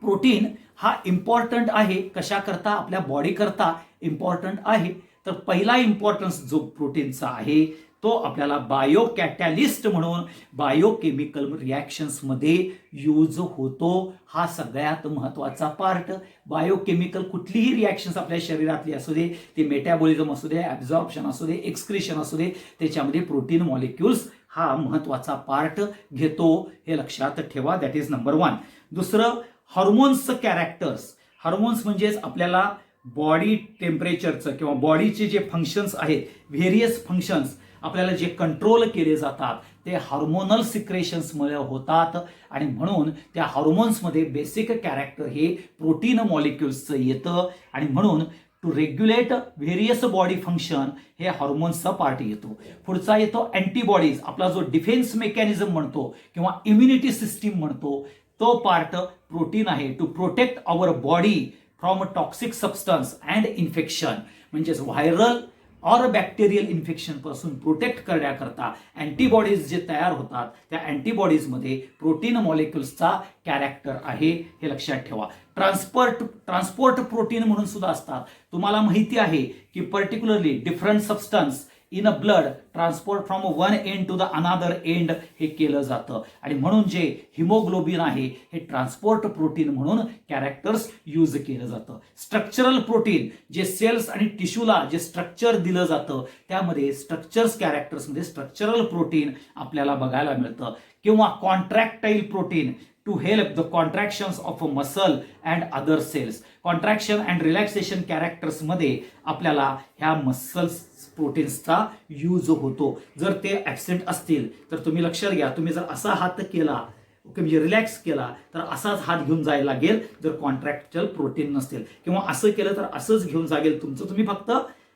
Speaker 1: प्रोटीन हा इम्पॉर्टंट आहे, कशा करता? आपल्या बॉडी करता इम्पॉर्टंट आहे. तर पहिला इम्पॉर्टन्स जो प्रोटीनचा आहे तो तो आपल्याला बायो कॅटॅलिस्ट म्हणून बायोकेमिकल रिॲक्शन्समध्ये यूज होतो. हा सगळ्यात महत्वाचा पार्ट. बायोकेमिकल कुठलीही रिॲक्शन्स आपल्या शरीरातली असू दे, ते मेटाबॉलिझम असू दे, ॲब्झॉर्प्शन असू दे, एक्सक्रिशन असू दे, त्याच्यामध्ये प्रोटीन मॉलिक्युल्स हा महत्वाचा पार्ट घेतो. हे लक्षात ठेवा. That is number 1. दुसरं, हार्मोन्स कॅरेक्टर्स. हार्मोन्स म्हणजेच आपल्याला बॉडी टेम्परेचरचं किंवा बॉडीचे जे फंक्शन्स आहेत, व्हेरियस फंक्शन्स आपल्याला जे कंट्रोल केले जातात ते हार्मोनल सिक्रेशन्समुळे होतात. आणि म्हणून त्या हार्मोन्समध्ये बेसिक कॅरेक्टर हे प्रोटीन मॉलिक्युल्सचं येतं. आणि म्हणून to regulate various body function हे हार्मोन्सचा पार्ट येतो. पुढचा येतो अँटीबॉडीज. आपला जो डिफेन्स मेकॅनिझम म्हणतो किंवा इम्युनिटी सिस्टीम म्हणतो, तो पार्ट प्रोटीन आहे. To protect our body from toxic substance and infection, म्हणजेच व्हायरल ऑर बॅक्टेरियल इन्फेक्शन पासून प्रोटेक्ट करण्याकरता अँटीबॉडीज जे तयार होतात, त्या अँटीबॉडीजमध्ये प्रोटीन मॉलिक्युल्सचा कॅरेक्टर आहे. हे लक्षात ठेवा. ट्रान्सपोर्ट प्रोटीन म्हणून सुद्धा असतात. तुम्हाला माहिती आहे की particularly different substance in a blood transport from one end to the another end हे केलं जातं. आणि म्हणून जे हिमोग्लोबिन आहे हे ट्रान्सपोर्ट प्रोटीन म्हणून कॅरेक्टर्स यूज केलं जातं. स्ट्रक्चरल प्रोटीन जे सेल्स आणि टिश्यूला जे स्ट्रक्चर दिलं जातं, त्यामध्ये स्ट्रक्चर्स कॅरेक्टर्समध्ये स्ट्रक्चरल प्रोटीन आपल्याला बघायला मिळतं. किंवा contractile protein to help the contractions of a muscle and other cells. Contraction and relaxation कॅरेक्टर्समध्ये आपल्याला ह्या मसल्स प्रोटीन्सचा यूज होतो. जर ते ॲबसेंट असतील तर तुम्ही लक्षात घ्या, तुम्ही जर असा हात केला, ओके, म्हणजे रिलॅक्स केला तर असाच हात घेऊन जायला लागेल जर कॉन्ट्रॅक्च्युअल प्रोटीन नसतील. किंवा असं केलं तर असंच घेऊन जागेल तुमचं. तुम्ही फक्त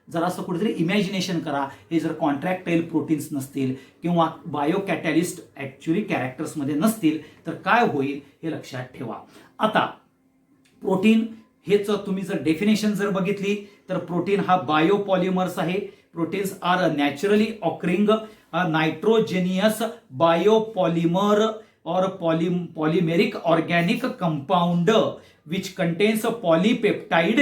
Speaker 1: जरा असं कुठेतरी इमॅजिनेशन करा. हे जर कॉन्ट्रॅक्टाईल प्रोटीन्स नसतील किंवा बायो कॅटॅलिस्ट ॲक्च्युअली कॅरेक्टर्समध्ये नसतील तर काय होईल हे लक्षात ठेवा. आता प्रोटीन हेच तुम्ही जर डेफिनेशन जर बघितली तर प्रोटीन हा बायोपॉलिमर्स आहे. Proteins are naturally occurring nitrogenous biopolymer or polymeric organic compound which contains a polypeptide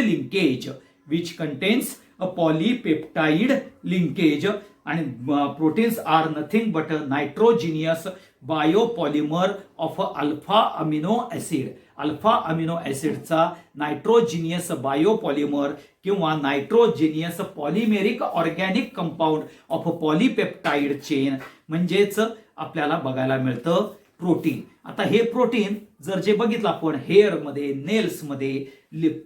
Speaker 1: linkage and proteins are nothing but a nitrogenous biopolymer of alpha amino acid. Alpha amino ॲसिडचा nitrogenous biopolymer किंवा nitrogenous polymeric organic compound of polypeptide chain म्हणजेच आपल्याला बघायला मिळतं protein. आता हे protein जर जे बघितलं आपण हेअरमध्ये, नेल्समध्ये,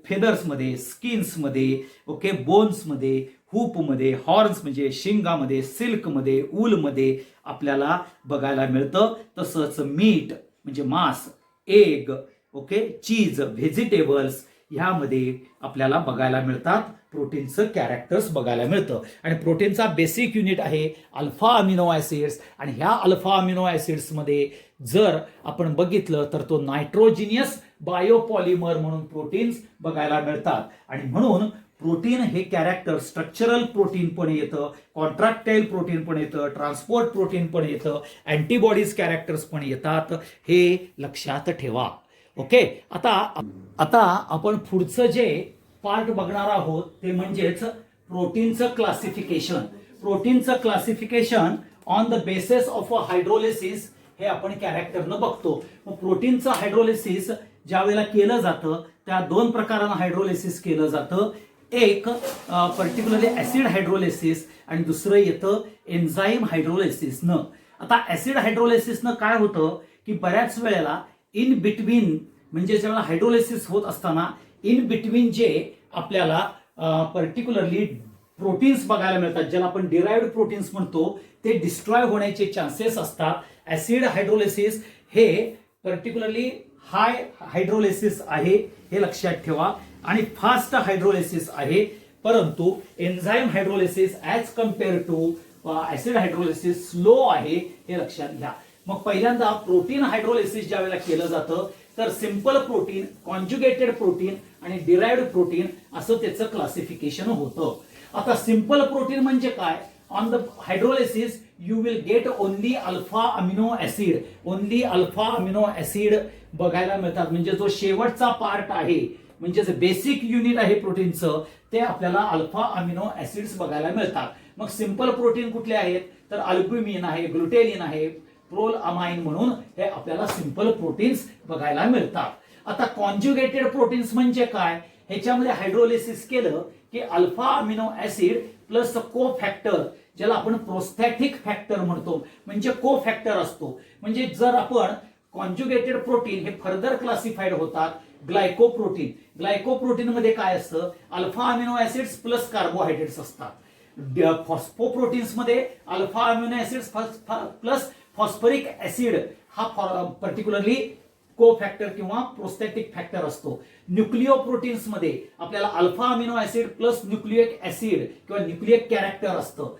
Speaker 1: फेदर्समध्ये, स्किन्समध्ये, ओके, बोन्समध्ये, हूपमध्ये, हॉर्न्स म्हणजे शिंगामध्ये, सिल्कमध्ये, वूलमध्ये आपल्याला बघायला मिळतं. तसंच मीट म्हणजे मांस, एग, ओके, चीज, व्हेजिटेबल्स ह्यामध्ये आपल्याला बघायला मिळतात. प्रोटीनचं कॅरेक्टर्स बघायला मिळतं. आणि प्रोटीनचा बेसिक युनिट आहे अल्फा अमिनो ॲसिड्स. आणि ह्या अल्फा अमिनो ॲसिड्समध्ये जर आपण बघितलं तर तो नायट्रोजिनियस बायोपॉलिमर म्हणून प्रोटीन्स बघायला मिळतात. आणि म्हणून प्रोटीन हे कॅरेक्टर स्ट्रक्चरल प्रोटीन पण येतं, कॉन्ट्रॅक्टाईल प्रोटीन पण येतं, ट्रान्सपोर्ट प्रोटीन पण येतं, अँटीबॉडीज कॅरेक्टर्स पण येतात. हे लक्षात ठेवा. ओके. आता आपण पुढचं जे पार्ट बघणार आहोत ते म्हणजेच प्रोटीनचं क्लासिफिकेशन. प्रोटीनचं classification on the basis of hydrolysis हे आपण कॅरेक्टरनं बघतो. मग प्रोटीनचं हायड्रोलिसिस ज्या वेळेला केलं जातं त्या दोन प्रकारानं हायड्रोलिसिस केलं जातं. एक पर्टिक्युलरली ऍसिड हायड्रोलिसिस आणि दुसरं येतं एन्झाईम हायड्रोलिसिसनं. आता ऍसिड हायड्रोलिसिसनं काय होतं की बऱ्याच वेळेला इन बिटवीन म्हणजे ज्यावेळेला हायड्रोलिसिस होत असताना इन बिटवीन जे आपल्याला पर्टिक्युलरली प्रोटीन्स बघायला मिळतात, ज्याला आपण डिराइव्ड प्रोटीन्स म्हणतो, ते डिस्ट्रॉय होण्याचे चान्सेस असतात. ऍसिड हायड्रोलिसिस हे पर्टिक्युलरली हाय हायड्रोलिसिस आहे हे लक्षात ठेवा आणि फास्ट हायड्रोलिसिस आहे. परंतु enzyme hydrolysis as compare to acid hydrolysis slow आहे हे लक्षात घ्या. मग पहिल्यांदा प्रोटीन हायड्रोलिसिस ज्या वेळेला केलं जातं तर सिंपल प्रोटीन, कॉन्जुगेटेड प्रोटीन आणि डिराइव्ड प्रोटीन असं त्याचं क्लासिफिकेशन होतं. आता सिंपल प्रोटीन म्हणजे काय? On the hydrolysis you will get only alpha amino acid बघायला मिळतात. म्हणजे जो शेवटचा पार्ट आहे म्हणजेच बेसिक युनिट आहे प्रोटीनचं, ते आपल्याला अल्फा अमिनो ऍसिड्स बघायला मिळतात. मग सिंपल प्रोटीन कुठले आहेत, तर अल्ब्युमिन आहे, ग्लुटेनिन आहे, प्रोलअमाइन म्हणून हे आपल्याला सिंपल प्रोटीन्स बघायला मिळतात. आता कॉन्जुगेटेड प्रोटीन्स म्हणजे काय, ह्याच्यामध्ये हायड्रोलिसिस केलं की अल्फा अमिनो ऍसिड प्लस को फॅक्टर, ज्याला आपण प्रोस्थॅटिक फॅक्टर म्हणतो, म्हणजे को फॅक्टर असतो. म्हणजे जर आपण कॉन्जुगेटेड प्रोटीन हे फर्दर क्लासिफाईड होतात ग्लायकोप्रोटीन. ग्लायकोप्रोटीन मध्ये काय असतं, alpha amino acids plus carbohydrates असतात. फॉस्फोप्रोटीन्स मध्ये alpha amino acids plus phosphoric acid हा पर्टिक्युलरली को फॅक्टर किंवा प्रोस्थॅटिक फॅक्टर असतो. न्यूक्लिओ प्रोटीन्स मध्ये आपल्याला alpha amino acid plus nucleic acid किंवा न्यूक्लिक कॅरेक्टर असतं.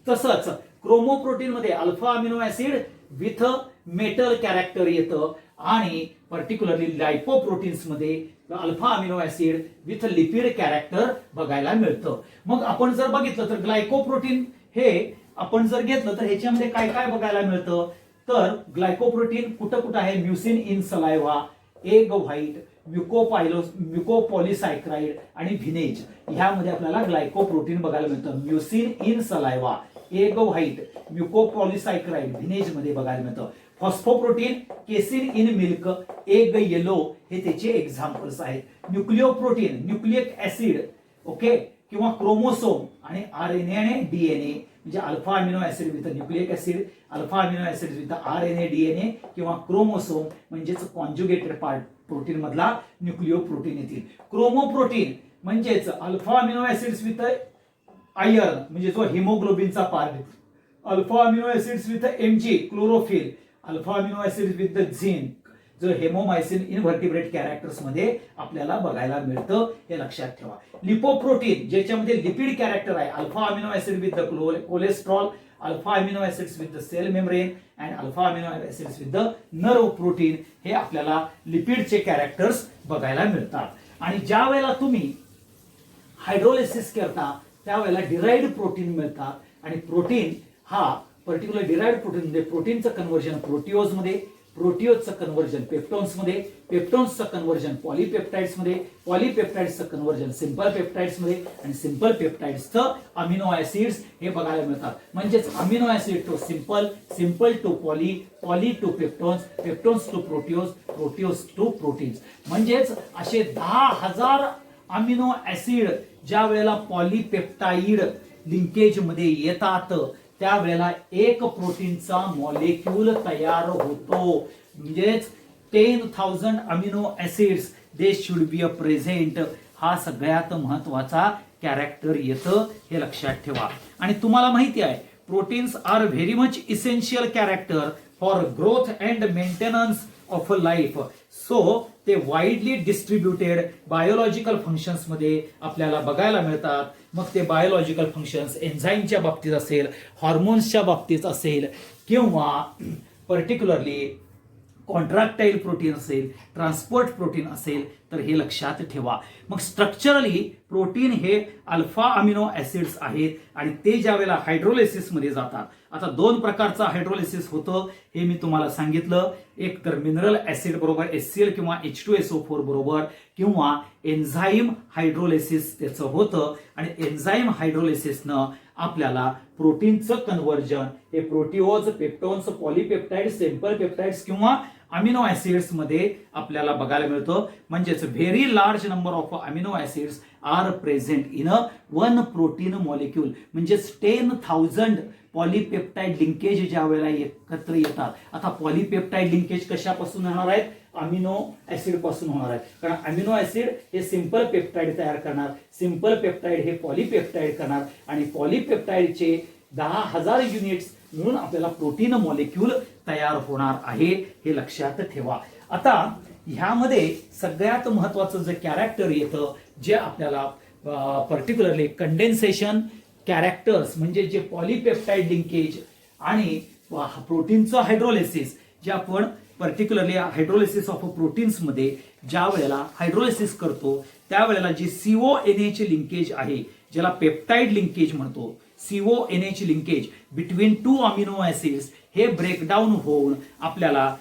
Speaker 1: तसंच क्रोमोप्रोटीन मध्ये alpha amino acid with metal character येतं आणि पर्टिक्युलरली लायपोप्रोटीन्स मध्ये alpha amino acid with lipid character बघायला मिळतं. मग आपण जर बघितलं तर ग्लायकोप्रोटीन हे आपण जर घेतलं तर ह्याच्यामध्ये काय काय बघायला मिळतं, तर ग्लायकोप्रोटीन कुठं कुठं आहे, mucin in saliva, egg white, mucopolysaccharide आणि व्हिनेज, ह्यामध्ये आपल्याला ग्लायकोप्रोटीन बघायला मिळतं. Mucin in saliva, egg white, mucopolysaccharide, व्हिनेज मध्ये बघायला मिळतं. Phosphoprotein casein in milk, egg yolk हे त्याचे एक्झाम्पल्स आहेत. न्यूक्लिओप्रोटीन न्यूक्लिक ऍसिड ओके किंवा क्रोमोसोम आणि आरएनए आणि डीएनए, म्हणजे alpha amino acid with nucleic acid, alpha amino acid with RNA DNA किंवा क्रोमोसोम म्हणजेच कॉन्जुगेटेड पार्ट प्रोटीन मधला न्यूक्लिओ प्रोटीन येतील. क्रोमोप्रोटीन म्हणजेच alpha amino acids with iron म्हणजे जो हिमोग्लोबिनचा part, alpha amino acids with MG chlorophyll, alpha amino acids with zinc जो haemocyanin invertebrate characters मध्ये आपल्याला बघायला मिळतं, हे लक्षात ठेवा. लिपोप्रोटीन ज्याच्यामध्ये लिपिड कॅरेक्टर आहे, alpha amino acid with the cholesterol, alpha amino acids with the cell membrane and alpha amino acids with the nerve protein, हे आपल्याला लिपिडचे कॅरेक्टर्स बघायला मिळतात. आणि ज्या वेळेला तुम्ही हायड्रोलिसिस करता त्यावेळेला डिराइव्ड प्रोटीन मिळतात आणि प्रोटीन हा पर्टिक्युलर डिराइव्ड प्रोटीन मध्ये प्रोटीनचं कन्व्हर्जन प्रोटिओज मध्ये, प्रोटिओजचं कन्व्हर्जन पेप्टोन्स मध्ये, पेप्टोन्सचं कन्व्हर्जन पॉलीपेप्टाइड्स मध्ये, पॉलीपेप्टाइड्सचं कन्व्हर्जन सिंपल पेप्टाइड्स मध्ये आणि सिंपल पेप्टाइड्सचं अमिनो ऍसिड्स हे बघायला मिळतात. म्हणजेच amino acid to simple, simple to poly, poly to peptones, peptones to proteoses, proteoses to proteins. म्हणजेच असे 10,000 अमिनो ऍसिड ज्या वेळेला पॉलीपेप्टाइड लिंकेज मध्ये येतात त्यावेळेला एक प्रोटीनचा मॉलिक्यूल तयार होतो. म्हणजेच 10,000 amino acids they should be a present, हा सगळ्यात महत्वाचा कॅरेक्टर येतं, हे लक्षात ठेवा. आणि तुम्हाला माहिती आहे proteins are very much essential character for growth and maintenance of a life. So ते वाईडली डिस्ट्रीब्युटेड बायोलॉजिकल फंक्शन्स मध्ये आपल्याला बघायला मिळतात. मग ते बायोलॉजिकल फंक्शन्स एन्झाईमच्या बाबतीत असेल, हॉर्मोन्सच्या बाबतीत असेल किंवा पर्टिक्युलरली कॉन्ट्रॅक्टाईल प्रोटीन असेल, ट्रान्सपोर्ट प्रोटीन असेल, तर हे लक्षात ठेवा. मग स्ट्रक्चरली प्रोटीन हे अल्फा अमिनो ऍसिड्स आहेत आणि ते ज्या वेळेला हायड्रोलिसिस मध्ये जातात. आता 2 प्रकारचा हायड्रोलिसिस होतं हे मी तुम्हाला सांगितलं. एक तर मिनरल ऍसिड बरोबर HCl किंवा H2SO4 बरोबर, किंवा एन्झाईम हायड्रोलिसिस त्याचं होतं. आणि एन्झाईम हायड्रोलिसिसनं आपल्याला प्रोटीनचं कन्व्हर्जन हे proteose, peptones, polypeptide, simple peptides किंवा अमिनो ऍसिड्स मध्ये आपल्याला बघायला मिळतं. म्हणजेच very large number of amino acids are present in a one protein molecule. म्हणजेच 10,000 पॉलीपेप्टाइड लिंकेज ज्या वेळेला एकत्र येतात. आता पॉलीपेप्टाइड लिंकेज कशापासून होणार आहेत, अमिनो ऍसिड पासून होणार आहेत. कारण अमिनो ऍसिड हे सिंपल पेप्टाइड तयार करणार, सिंपल पेप्टाइड हे पॉलीपेप्टाइड करणार आणि पॉलीपेप्टाइडचे 10,000 युनिट्स म्हणून आपल्याला प्रोटीन मॉलिक्यूल तयार होणार आहे, हे लक्षात ठेवा. आता ह्यामध्ये सगळ्यात महत्वाचं जे कॅरेक्टर येतं जे आपल्याला पर्टिक्युलरली कंडेन्सेशन कॅरेक्टर्स म्हणजे जे पॉलीपेप्टाइड लिंकेज आणि प्रोटीनचं हायड्रोलिसिस, जे आपण पर्टिक्युलरली हायड्रोलिसिस ऑफ प्रोटीन्स मध्ये ज्या वेळेला हायड्रोलिसिस करतो त्यावेळेला जी CONA ची लिंकेज आहे ज्याला पेप्टाइड लिंकेज म्हणतो, CONA ची लिंकेज बिटवीन 2 अमिनो ऍसिड्स हे ब्रेकडाऊन होऊन आपल्याला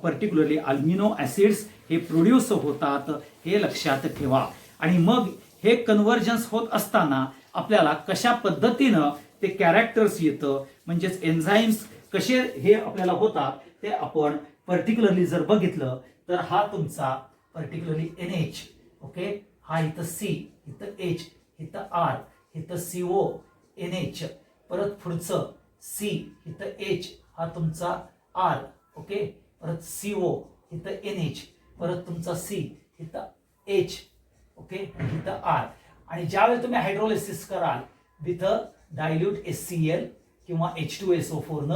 Speaker 1: पर्टिक्युलरली अमिनो ऍसिड्स हे प्रोड्यूस होतात, हे लक्षात ठेवा. आणि मग हे कन्व्हर्जन्स होत असताना आपल्याला कशा पद्धतीनं ते कॅरेक्टर्स येतं, म्हणजेच एन्झाईम्स कसे हे आपल्याला होतात ते आपण पर्टिक्युलरली जर बघितलं तर हा तुमचा पर्टिक्युलरली NH, ओके, हा इथं C, इथं H, इथं R, इथं CO, NH, परत पुढचं C, इथं H, हा तुमचा R, ओके, परत CO, इथं NH, परत तुमचा C, इथं H, ओके, इथं R. आणि ज्यावेळी तुम्ही हायड्रोलिसिस कराल विथ डायल्यूट HCl किंवा H2SO4 न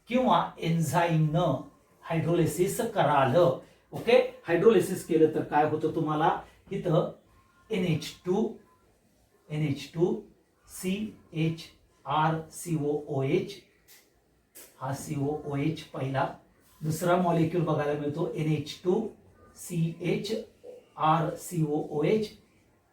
Speaker 1: किंवा एन्झाईम न हायड्रोलिसिस कराल, ओके, हायड्रोलिसिस केलं तर काय होतं तुम्हाला इथं NH2 CHRCOOH, हा COOH पहिला. दुसरा मॉलिक्यूल बघायला मिळतो NH2 CHRCOOH.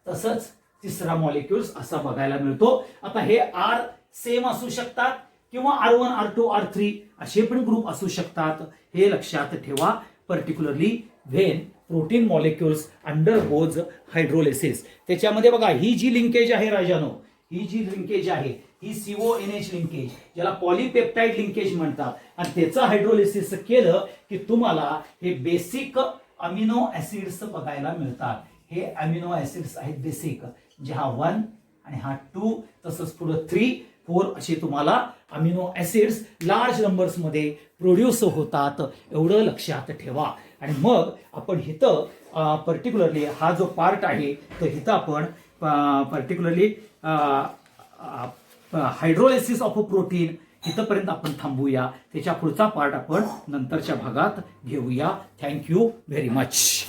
Speaker 1: तसंच तिसरा मॉलिक्यूल्स असा बघायला मिळतो. आता हे R सेम असू शकतात किंवा R1 R2 R3 असे पण ग्रुप असू शकतात, हे लक्षात ठेवा. Particularly when protein molecules undergoes hydrolysis. त्याच्यामध्ये बघा ही जी लिंकेज आहे राजानो, ही जी लिंकेज आहे ही CONH लिंकेज, ज्याला पॉलीपेप्टाइड लिंकेज म्हणतात. आणि त्याचं हायड्रोलिसिस केलं की तुम्हाला हे बेसिक अमिनो ऍसिड्स बघायला मिळतात. हे अमिनो ऍसिड्स आहेत बेसिक, म्हणजे हा 1 आणि हा 2, तसंच पुढे 3, 4 असे तुम्हाला अमिनो ऍसिड्स लार्ज नंबर्स मध्ये प्रोड्यूस होतात, एवढं लक्षात ठेवा. आणि मग आपण इथं पर्टिक्युलरली हा जो पार्ट आहे तर इथं आपण पर्टिक्युलरली हायड्रोलिसिस ऑफ प्रोटीन इथंपर्यंत आपण थांबूया. त्याच्या पुढचा पार्ट आपण नंतरच्या भागात घेऊया. Thank you very much.